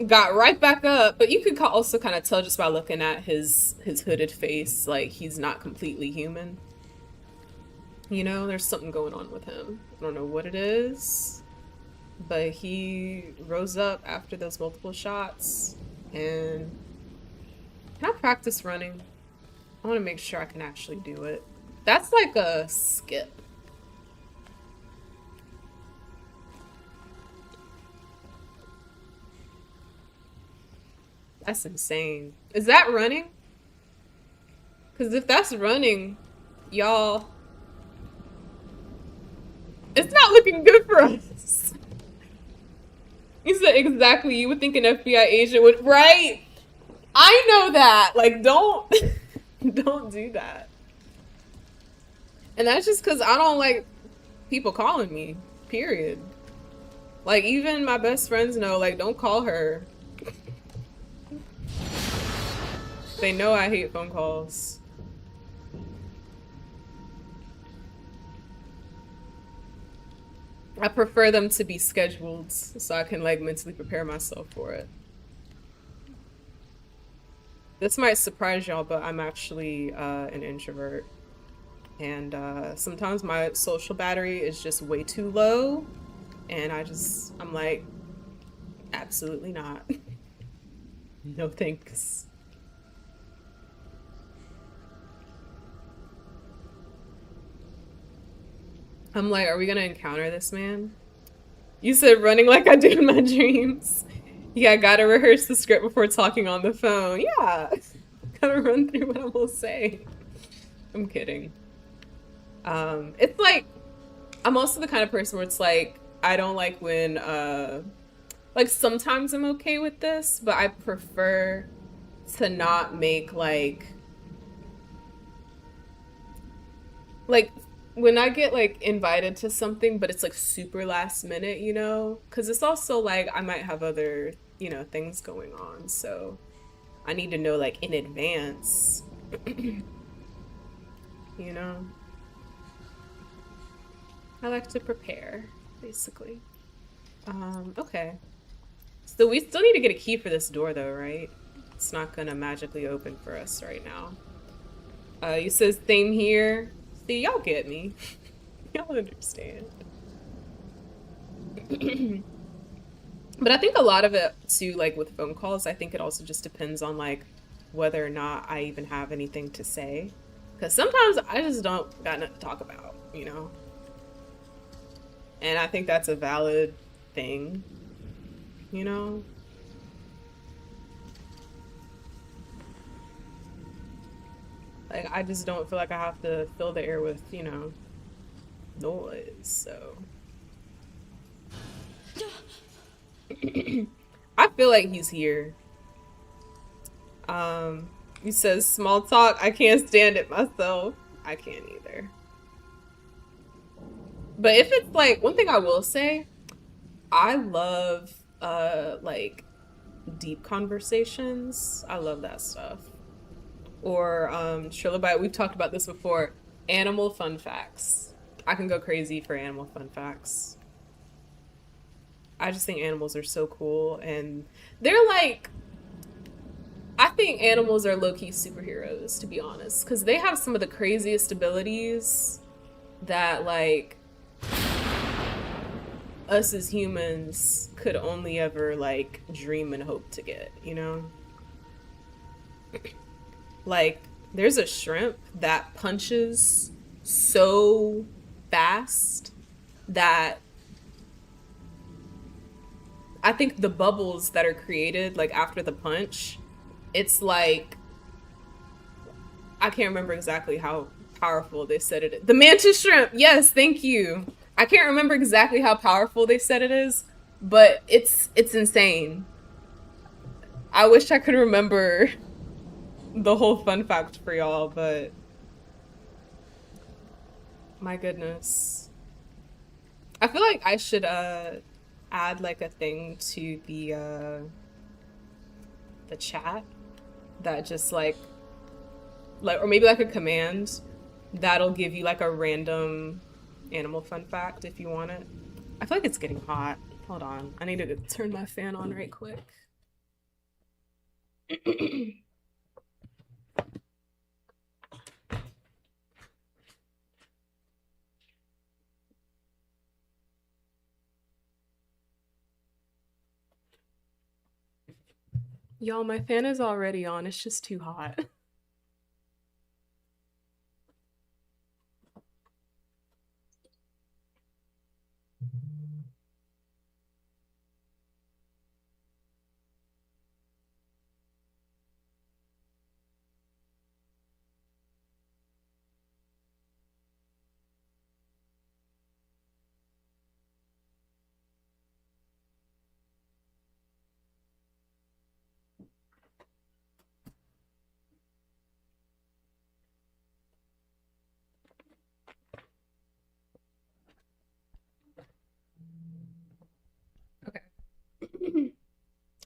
got right back up, but you could also kind of tell just by looking at his hooded face, like he's not completely human. You know, there's something going on with him. I don't know what it is, but he rose up after those multiple shots. And can I practice running? I want to make sure I can actually do it. That's like a skip. That's insane. Is that running? Because if that's running, y'all, it's not looking good for us. You said exactly. You would think an FBI agent would, right? I know that. Like, don't, don't do that. And that's just because I don't like people calling me, period. Like, even my best friends know, like, don't call her. They know I hate phone calls. I prefer them to be scheduled so I can, like, mentally prepare myself for it. This might surprise y'all, but I'm actually an introvert. And sometimes my social battery is just way too low. And I'm like, absolutely not. No thanks. I'm like, are we gonna encounter this man? You said running like I do in my dreams. Yeah, I gotta rehearse the script before talking on the phone. Yeah, gotta run through what I'm gonna say. I'm kidding. It's like, I'm also the kind of person where it's like, I don't like when, like sometimes I'm okay with this, but I prefer to not make like when I get like invited to something, but it's like super last minute, you know, because it's also like I might have other, you know, things going on, so I need to know like in advance. You know, I like to prepare, basically. Okay, so we still need to get a key for this door though, right? It's not gonna magically open for us right now. You says same here. See, y'all get me. Y'all understand. But I think a lot of it too, like with phone calls, I think it also just depends on like whether or not I even have anything to say. Because sometimes I just don't got nothing to talk about, you know? And I think that's a valid thing, you know? Like, I just don't feel like I have to fill the air with, you know, noise, so. I feel like he's here. He says small talk. I can't stand it myself. I can't either. But if it's like, one thing I will say, I love like deep conversations. I love that stuff. Or Trilobite, we've talked about this before. Animal fun facts. I can go crazy for animal fun facts. I just think animals are so cool, and they're like, I think animals are low-key superheroes, to be honest, because they have some of the craziest abilities that like us as humans could only ever like dream and hope to get, you know? Like, there's a shrimp that punches so fast that I think the bubbles that are created like after the punch, it's like, I can't remember exactly how powerful they said it is. The mantis shrimp, yes, thank you. I can't remember exactly how powerful they said it is, but it's insane. I wish I could remember the whole fun fact for y'all, but my goodness. I feel like I should add like a thing to the chat that just like or maybe like a command that'll give you like a random animal fun fact if you want it. I feel like it's getting hot. Hold on. I need to turn my fan on right quick. Y'all, my fan is already on. It's just too hot.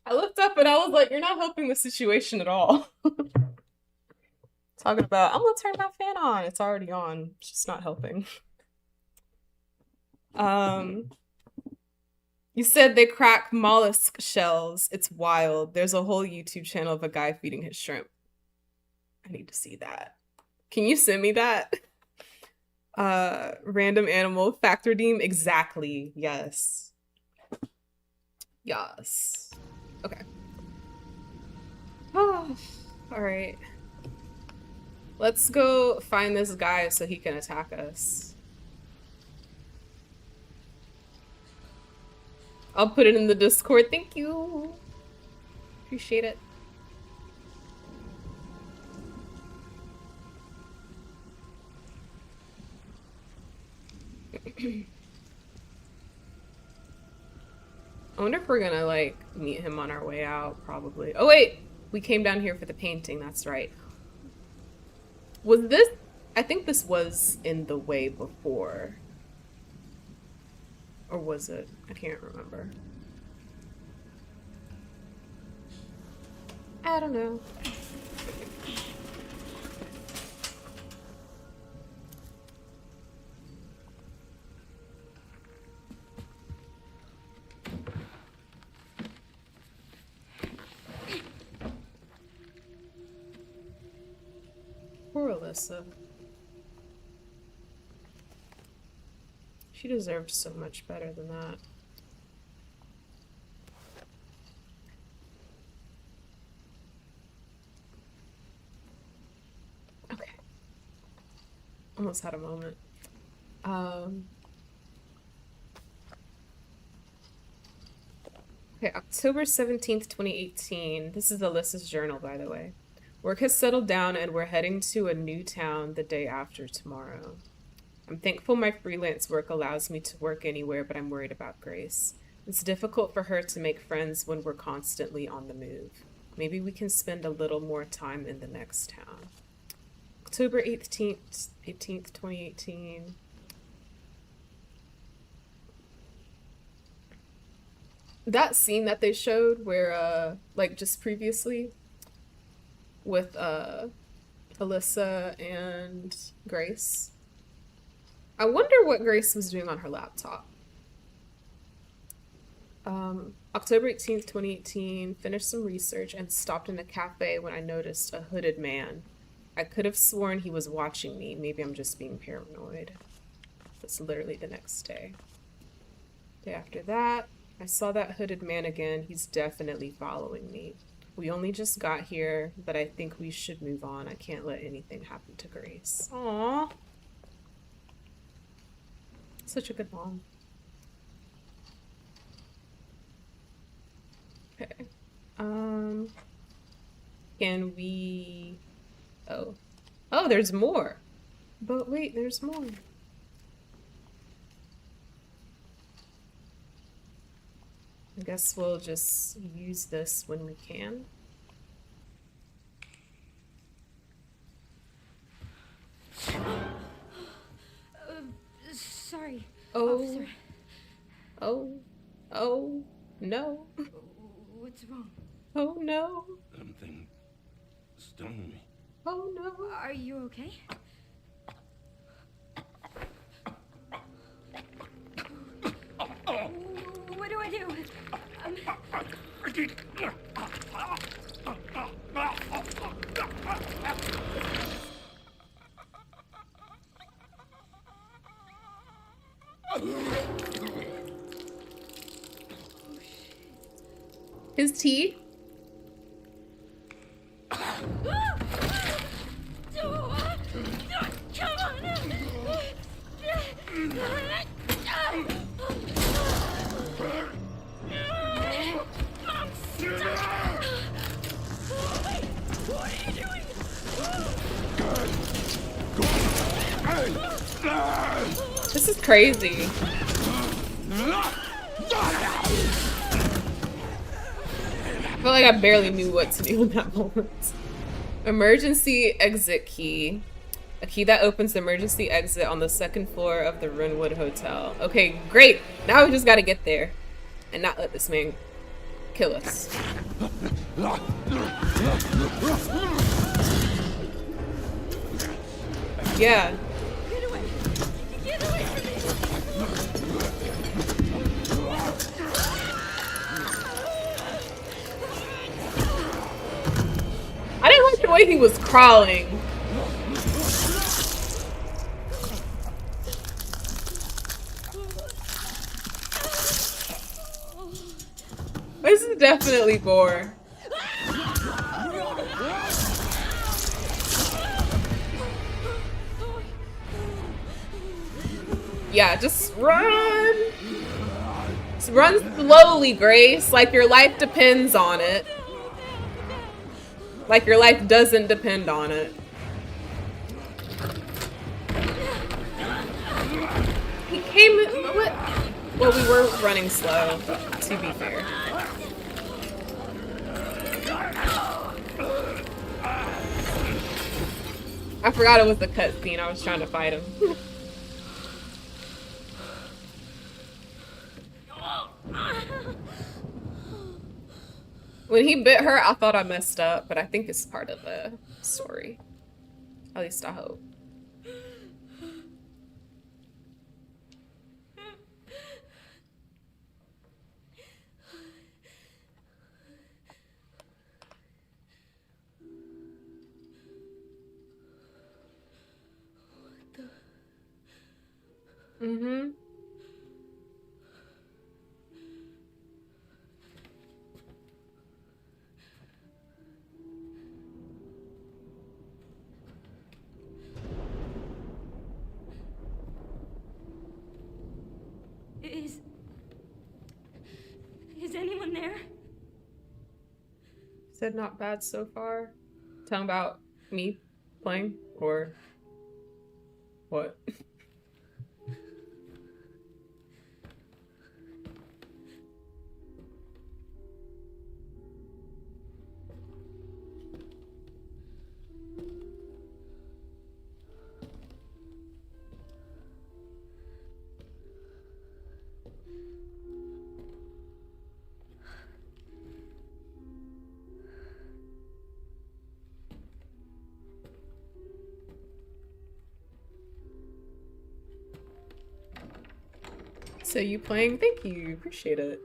I looked up and I was like, you're not helping the situation at all. Talking about, I'm gonna turn my fan on. It's already on. It's just not helping. You said they crack mollusk shells. It's wild. There's a whole YouTube channel of a guy feeding his shrimp. I need to see that. Can you send me that? Random animal fact redeem. Exactly. Yes. Yes. Okay. Oh, all right. Let's go find this guy so he can attack us. I'll put it in the Discord. Thank you. Appreciate it. I wonder if we're gonna like meet him on our way out. Probably. Oh wait, we came down here for the painting. That's right. Was this? I think this was in the way before. Or was it? I can't remember. I don't know. Poor Alyssa. She deserved so much better than that. Okay. Almost had a moment. Okay, October 17th, 2018. This is Alyssa's journal, by the way. Work has settled down and we're heading to a new town the day after tomorrow. I'm thankful my freelance work allows me to work anywhere, but I'm worried about Grace. It's difficult for her to make friends when we're constantly on the move. Maybe we can spend a little more time in the next town. October 18th, 2018. That scene that they showed where, like just previously with, Alyssa and Grace. I wonder what Grace was doing on her laptop. October 18th, 2018, finished some research and stopped in a cafe when I noticed a hooded man. I could have sworn he was watching me. Maybe I'm just being paranoid. That's literally the next day. Day after that, I saw that hooded man again. He's definitely following me. We only just got here, but I think we should move on. I can't let anything happen to Grace. Aww. Such a good mom. Okay. Can we... Oh. Oh, there's more. But wait, there's more. I guess we'll just use this when we can. Sorry, Oh. officer. Oh. Oh. No. What's wrong? Oh no. Something stung me. Oh no. Are you okay? What do I do? His teeth? This is crazy. I feel like I barely knew what to do in that moment. Emergency exit key. A key that opens the emergency exit on the second floor of the Runwood Hotel. Okay, great. Now we just gotta get there and not let this man kill us. Yeah. Get away! Get away from me! I didn't like the way he was crawling. This is definitely gore. Yeah, just run. Just run slowly, Grace, like your life depends on it. Like your life doesn't depend on it. He came in, what? Well, we were running slow, to be fair. I forgot it was the cutscene. I was trying to fight him. When he bit her, I thought I messed up, but I think it's part of the story. At least I hope. Mm-hmm. Is anyone there? Said not bad so far. Talking about me playing or what? So you playing? Thank you. Appreciate it.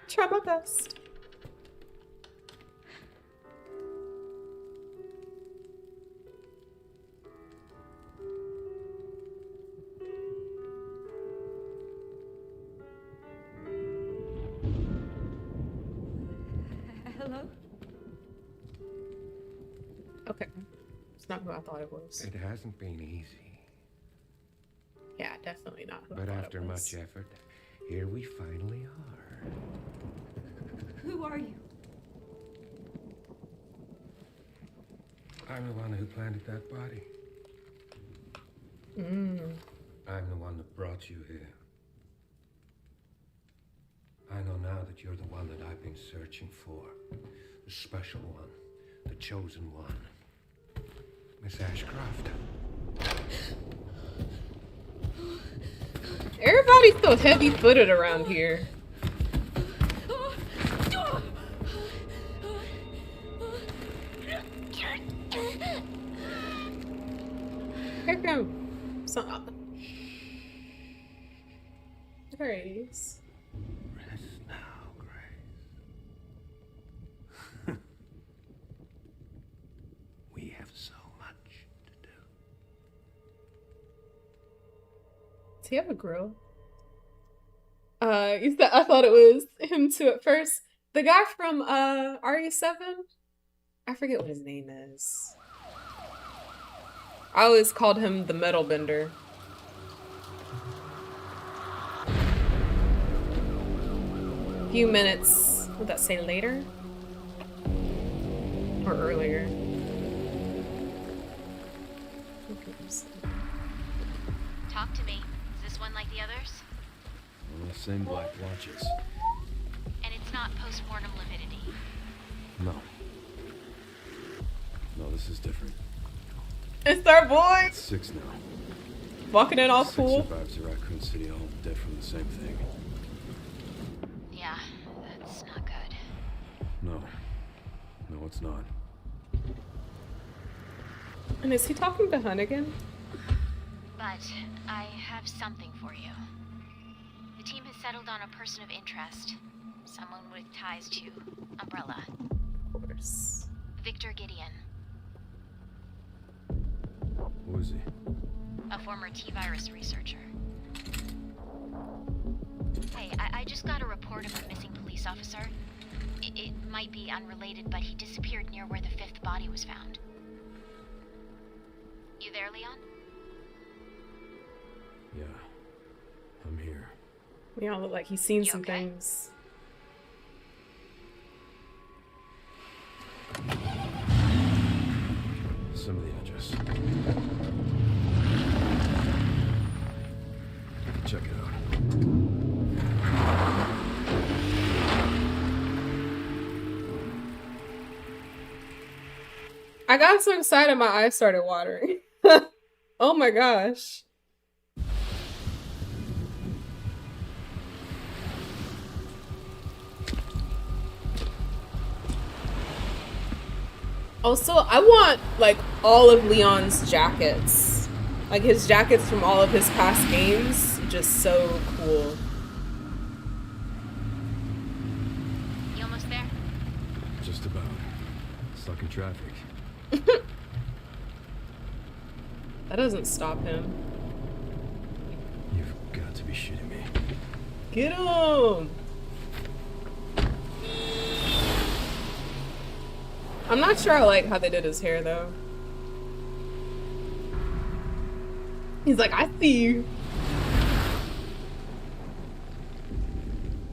Try my best. Hello? Okay. It's not who I thought it was. It hasn't been easy. Yeah, definitely not who I But thought after it was. much effort, here we finally are. Who are you? I'm the one who planted that body. I'm the one that brought you here. I know now that you're the one that I've been searching for. The special one. The chosen one. Miss Ashcroft. Everybody's so heavy-footed around here. Here comes some. Grace. Rest now, Grace. We have so much to do. Does he have a grill? You said I thought it was him too at first. The guy from RE7? I forget what his name is. I always called him the metal bender. Few minutes, would that say later? Or earlier? Talk to me. Is this one like the others? Well, the same black watches. And it's not post-mortem lividity. No. No, this is different. It's our boy! It's 6 now. Walking in all 6 cool. survivors of Raccoon City, all dead from the same thing. Yeah, that's not good. No. No, it's not. And is he talking to Hunnigan? But I have something for you. The team has settled on a person of interest. Someone with ties to Umbrella. Of course. Victor Gideon. Who is he? A former T-virus researcher. Hey, I just got a report of a missing police officer. It might be unrelated, but he disappeared near where the 5th body was found. You there, Leon? Yeah. I'm here. Leon look like he's seen You some okay? things. Some of the address. Check it out. I got so excited my eyes started watering. Oh my gosh. Also, I want like all of Leon's jackets. Like his jackets from all of his past games. Just so cool. You almost there? Just about. Stuck in traffic. That doesn't stop him. You've got to be shitting me. Get him! I'm not sure I like how they did his hair though. He's like, I see you.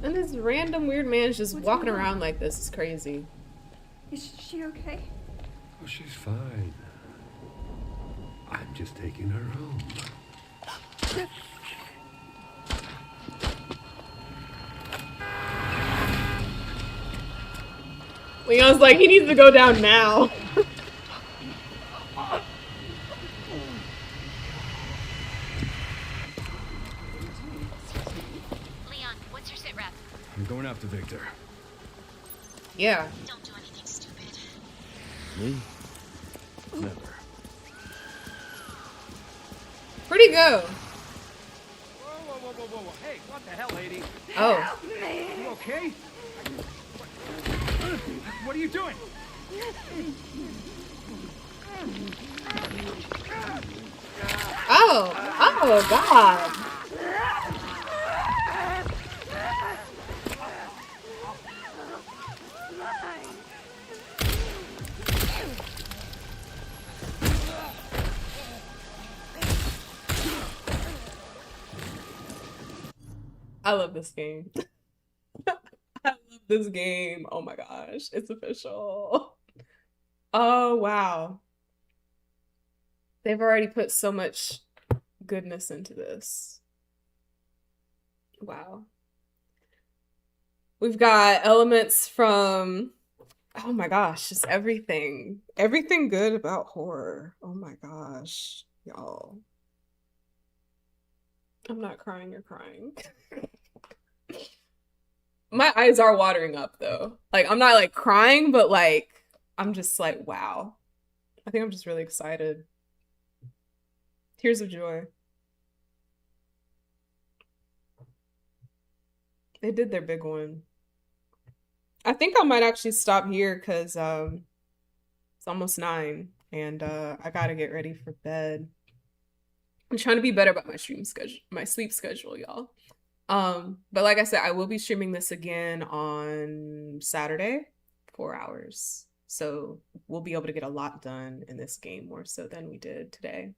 And this random weird man's just What's walking going on? around like this. Is crazy. Is she okay? Oh, she's fine. I'm just taking her home. Leon's like, he needs to go down now. Leon, what's your sit rep? I'm going after Victor. Yeah. Don't do anything stupid. Me? Never. Where'd he go? Whoa, whoa, whoa. Hey, what the hell, lady? Oh. Help me! You okay? What are you doing? Oh God. I love this game. I love this game. Oh my gosh, it's official. Oh wow. They've already put so much goodness into this. Wow. We've got elements from, oh my gosh, just everything. Everything good about horror. Oh my gosh, y'all. I'm not crying, you're crying. My eyes are watering up though. Like, I'm not like crying, but like, I'm just like, wow. I think I'm just really excited. Tears of joy. They did their big one. I think I might actually stop here because it's almost 9 and I gotta get ready for bed. I'm trying to be better about my sleep schedule, y'all. But like I said, I will be streaming this again on Saturday, 4 hours. So we'll be able to get a lot done in this game more so than we did today.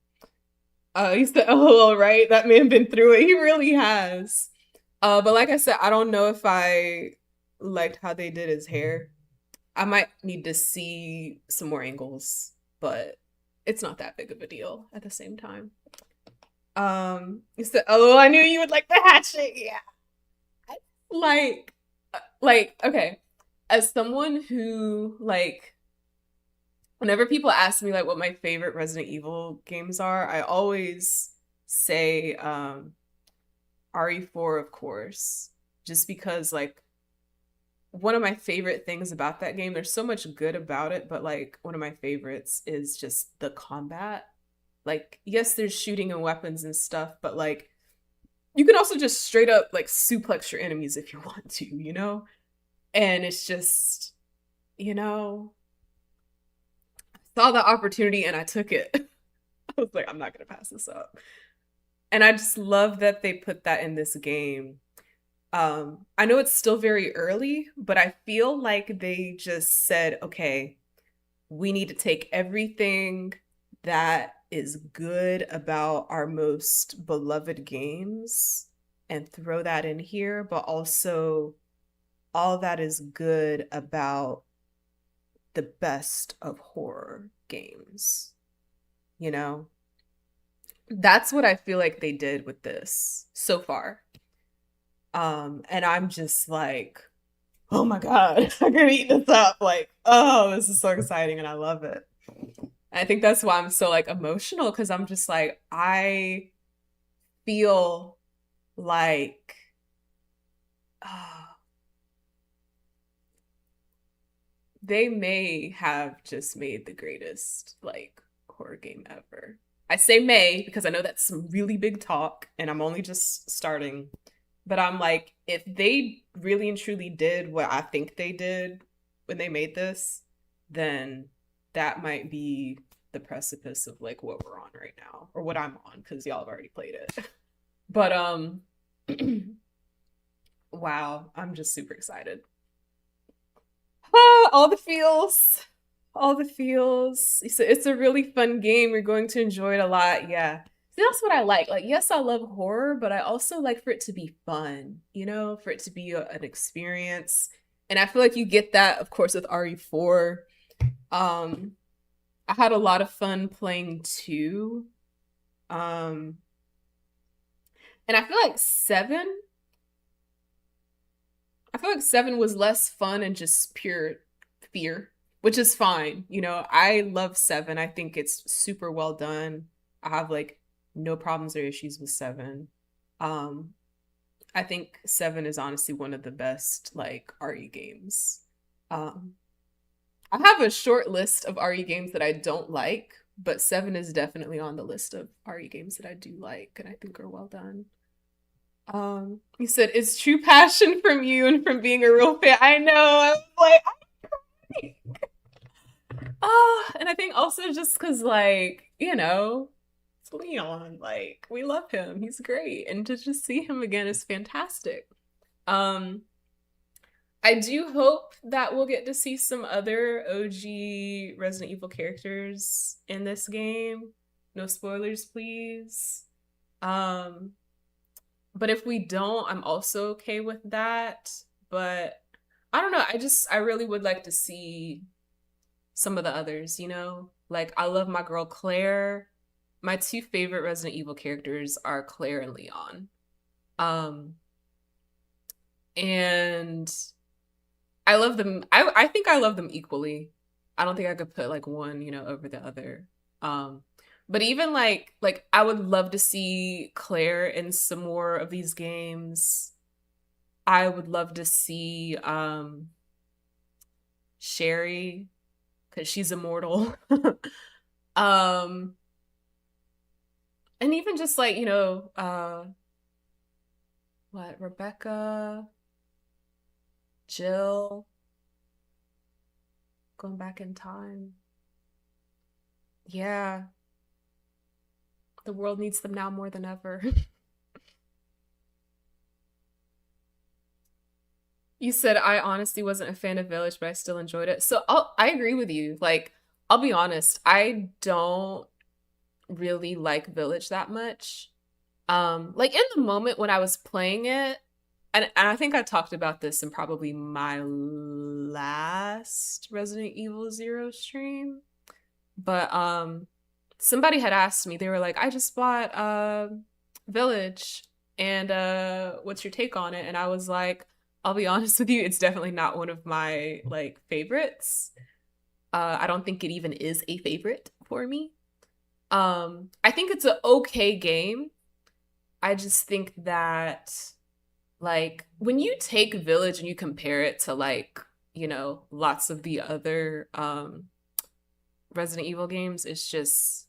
You said, LOL, right? That man been through it. He really has. But like I said, I don't know if I liked how they did his hair. I might need to see some more angles, but it's not that big of a deal at the same time. You said, oh, I knew you would like the hatchet. Yeah. Like, okay. As someone who, like, whenever people ask me, like, what my favorite Resident Evil games are, I always say, RE4, of course. Just because, like, one of my favorite things about that game, there's so much good about it, but, like, one of my favorites is just the combat. Like, yes, there's shooting and weapons and stuff, but like, you can also just straight up like suplex your enemies if you want to, you know? And it's just, you know, I saw the opportunity and I took it. I was like, I'm not gonna pass this up. And I just love that they put that in this game. I know it's still very early, but I feel like they just said, okay, we need to take everything that is good about our most beloved games and throw that in here, but also all that is good about the best of horror games. You know? That's what I feel like they did with this so far. And I'm just like, oh my God, I could eat this up. Like, oh, this is so exciting and I love it. I think that's why I'm so like emotional, because I'm just like, I feel like they may have just made the greatest like horror game ever. I say may because I know that's some really big talk and I'm only just starting. But I'm like, if they really and truly did what I think they did when they made this, then that might be the precipice of like what we're on right now, or what I'm on, because y'all have already played it. But wow, I'm just super excited. All the feels. It's a really fun game. You're going to enjoy it a lot. Yeah. See, that's what I like. Like, yes, I love horror, but I also like for it to be fun, you know, for it to be an experience. And I feel like you get that, of course, with RE4. I had a lot of fun playing 2. And I feel like 7 was less fun and just pure fear, which is fine. You know, I love 7. I think it's super well done. I have like no problems or issues with 7. I think 7 is honestly one of the best like RE games. I have a short list of RE games that I don't like, but 7 is definitely on the list of RE games that I do like and I think are well done. You said it's true passion from you and from being a real fan. I know. I was like, and I think also just because, like, you know, it's Leon. Like, we love him. He's great. And to just see him again is fantastic. I do hope that we'll get to see some other OG Resident Evil characters in this game. No spoilers, please. But if we don't, I'm also okay with that. But I don't know. I really would like to see some of the others, you know? Like, I love my girl Claire. My two favorite Resident Evil characters are Claire and Leon. And I love them. I think I love them equally. I don't think I could put like one, you know, over the other. But even like I would love to see Claire in some more of these games. I would love to see Sherry, because she's immortal. And even just like, you know, Rebecca, Jill, going back in time. Yeah. The world needs them now more than ever. You said, I honestly wasn't a fan of Village, but I still enjoyed it. So I agree with you. Like, I'll be honest, I don't really like Village that much. Like in the moment when I was playing it, and I think I talked about this in probably my last Resident Evil 0 stream, but somebody had asked me, they were like, I just bought Village, and what's your take on it? And I was like, I'll be honest with you, it's definitely not one of my like favorites. I don't think it even is a favorite for me. I think it's an okay game. I just think that like when you take Village and you compare it to like, you know, lots of the other Resident Evil games, it's just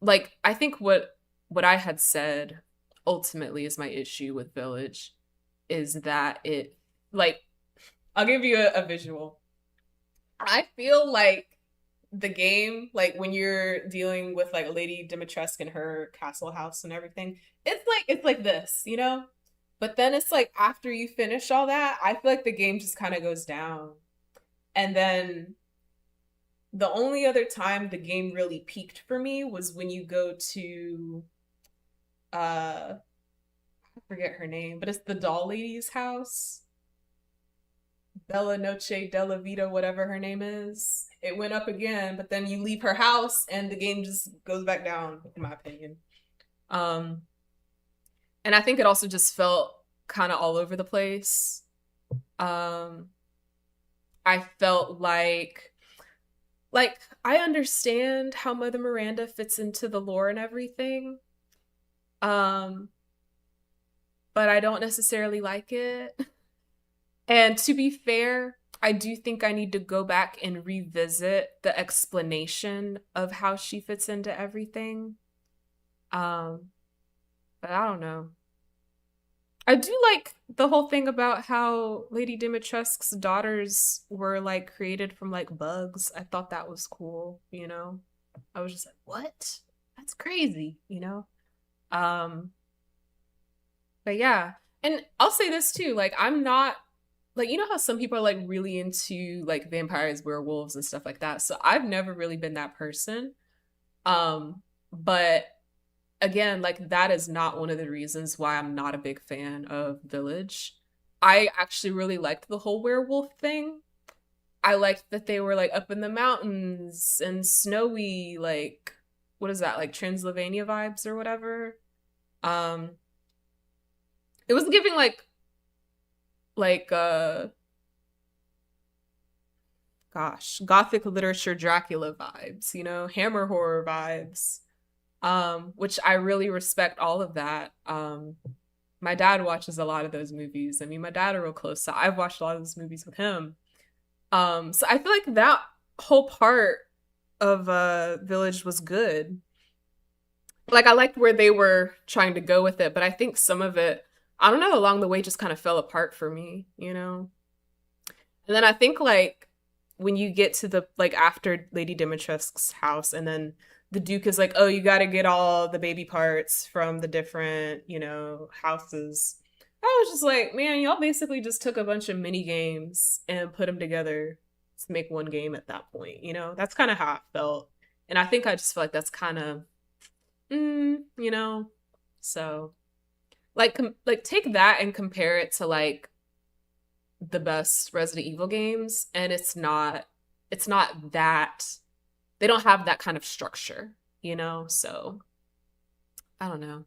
like, I think what I had said ultimately is my issue with Village is that it, like, I'll give you a visual. I feel like the game, like when you're dealing with like Lady Dimitrescu and her castle house and everything, it's like this, you know? But then it's like after you finish all that, I feel like the game just kind of goes down. And then the only other time the game really peaked for me was when you go to I forget her name, but it's the doll lady's house. Bella Noche Della Vita, whatever her name is. It went up again, but then you leave her house and the game just goes back down, in my opinion. And I think it also just felt kind of all over the place. I felt like I understand how Mother Miranda fits into the lore and everything. But I don't necessarily like it. And to be fair, I do think I need to go back and revisit the explanation of how she fits into everything. But I don't know. I do like the whole thing about how Lady Dimitrescu's daughters were like created from like bugs. I thought that was cool, you know? I was just like, what? That's crazy, you know? But yeah. And I'll say this too, like I'm not like, you know how some people are like really into like vampires, werewolves and stuff like that. So I've never really been that person. But again, like that is not one of the reasons why I'm not a big fan of Village. I actually really liked the whole werewolf thing. I liked that they were like up in the mountains and snowy, like, what is that, like Transylvania vibes or whatever. It was giving like gosh, gothic literature Dracula vibes, you know, Hammer horror vibes. Which I really respect all of that. My dad watches a lot of those movies. I mean, my dad are real close, so I've watched a lot of those movies with him. So I feel like that whole part of Village was good. Like I liked where they were trying to go with it, but I think some of it I don't know, along the way just kind of fell apart for me, you know? And then I think like when you get to the like after Lady Dimitrescu's house and then the Duke is like, oh, you got to get all the baby parts from the different, you know, houses. I was just like, man, y'all basically just took a bunch of mini games and put them together to make one game at that point, you know? That's kind of how I felt. And I think I just feel like that's kind of, you know? So, like take that and compare it to like the best Resident Evil games, and it's not that, they don't have that kind of structure, you know? So I don't know.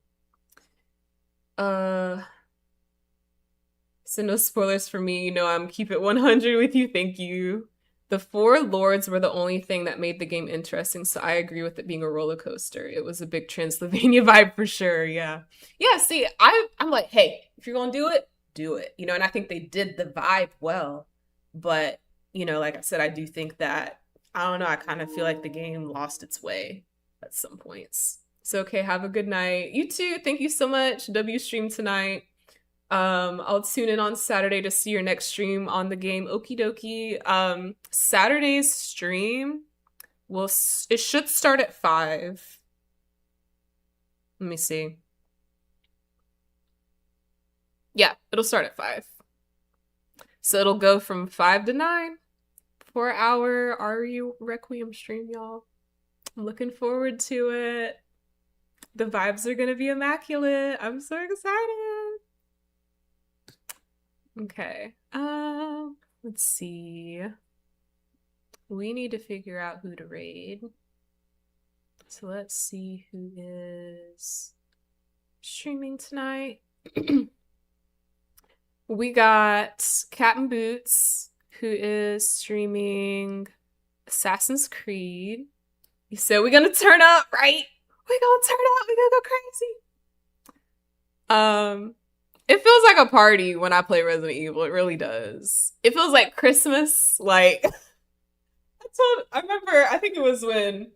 So no spoilers for me, you know, I'm keep it 100 with you, thank you. The four lords were the only thing that made the game interesting, so I agree with it being a roller coaster. It was a big Transylvania vibe for sure, yeah. Yeah, see, I'm like, hey, if you're gonna do it, you know, and I think they did the vibe well. But, you know, like I said, I do think that, I don't know, I kind of feel like the game lost its way at some points. So, okay, have a good night. You too, thank you so much. W stream tonight. I'll tune in on Saturday to see your next stream on the game. Okie dokie. Saturday's stream it should start at 5. Let me see. Yeah, it'll start at 5. So it'll go from 5 to 9. 4-hour RE Requiem stream, y'all. I'm looking forward to it. The vibes are gonna be immaculate. I'm so excited. Okay. Let's see. We need to figure out who to raid. So let's see who is streaming tonight. We got Captain Boots, who is streaming Assassin's Creed. He said we're gonna turn up, right? We're gonna turn up, we're gonna go crazy. It feels like a party when I play Resident Evil. It really does. It feels like Christmas. Like, I remember, I think it was when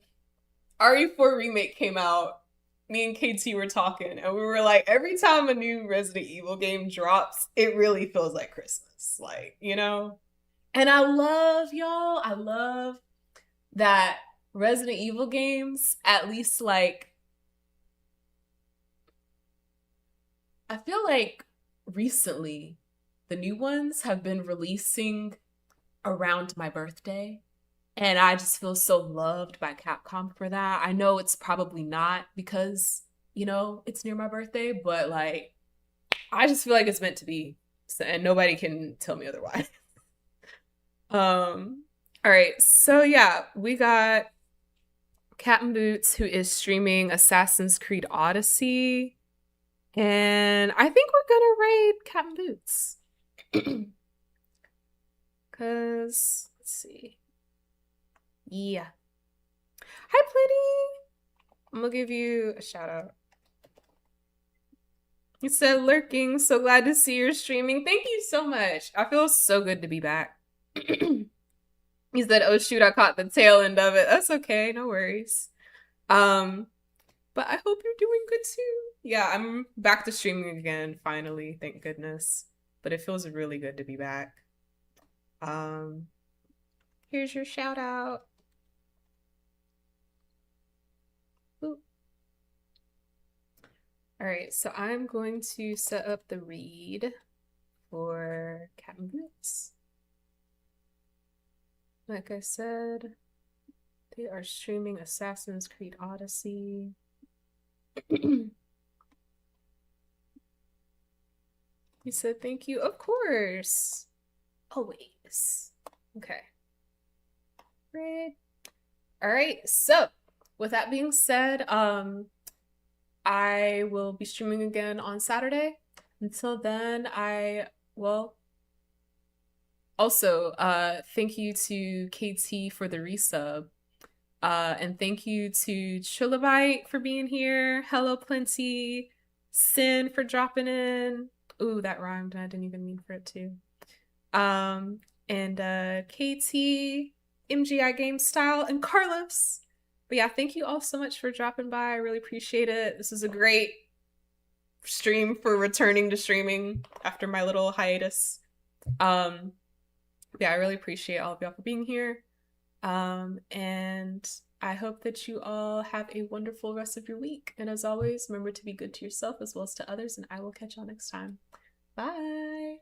RE4 Remake came out, me and KT were talking, and we were like, every time a new Resident Evil game drops, it really feels like Christmas. Like, you know? And I love that Resident Evil games, at least like, I feel like recently the new ones have been releasing around my birthday, and I just feel so loved by Capcom for that. I know it's probably not because, you know, it's near my birthday, but like, I just feel like it's meant to be, and nobody can tell me otherwise. All right, so yeah, we got Captain Boots, who is streaming Assassin's Creed Odyssey. And I think we're gonna raid Captain Boots. Cause, let's see. Yeah. Hi, Plitty! I'm gonna give you a shout out. You said lurking, so glad to see you're streaming. Thank you so much. I feel so good to be back. He said, oh shoot, I caught the tail end of it. That's okay, no worries. But I hope you're doing good too. Yeah, I'm back to streaming again, finally, thank goodness. But it feels really good to be back. Here's your shout out. Ooh. All right, so I'm going to set up the read for Captain Boots. Like I said, they are streaming Assassin's Creed Odyssey. He said thank you. Of course. Always. Okay. Great. All right. So with that being said, I will be streaming again on Saturday. Until then, also, thank you to KT for the resub. And thank you to Trilobite for being here. Hello Plenty. Sin for dropping in. Ooh, that rhymed. I didn't even mean for it to. And KT, MGI Game Style, and Carlos. But yeah, thank you all so much for dropping by. I really appreciate it. This is a great stream for returning to streaming after my little hiatus. Yeah, I really appreciate all of y'all for being here. And I hope that you all have a wonderful rest of your week. And as always, remember to be good to yourself as well as to others, and I will catch y'all next time. Bye!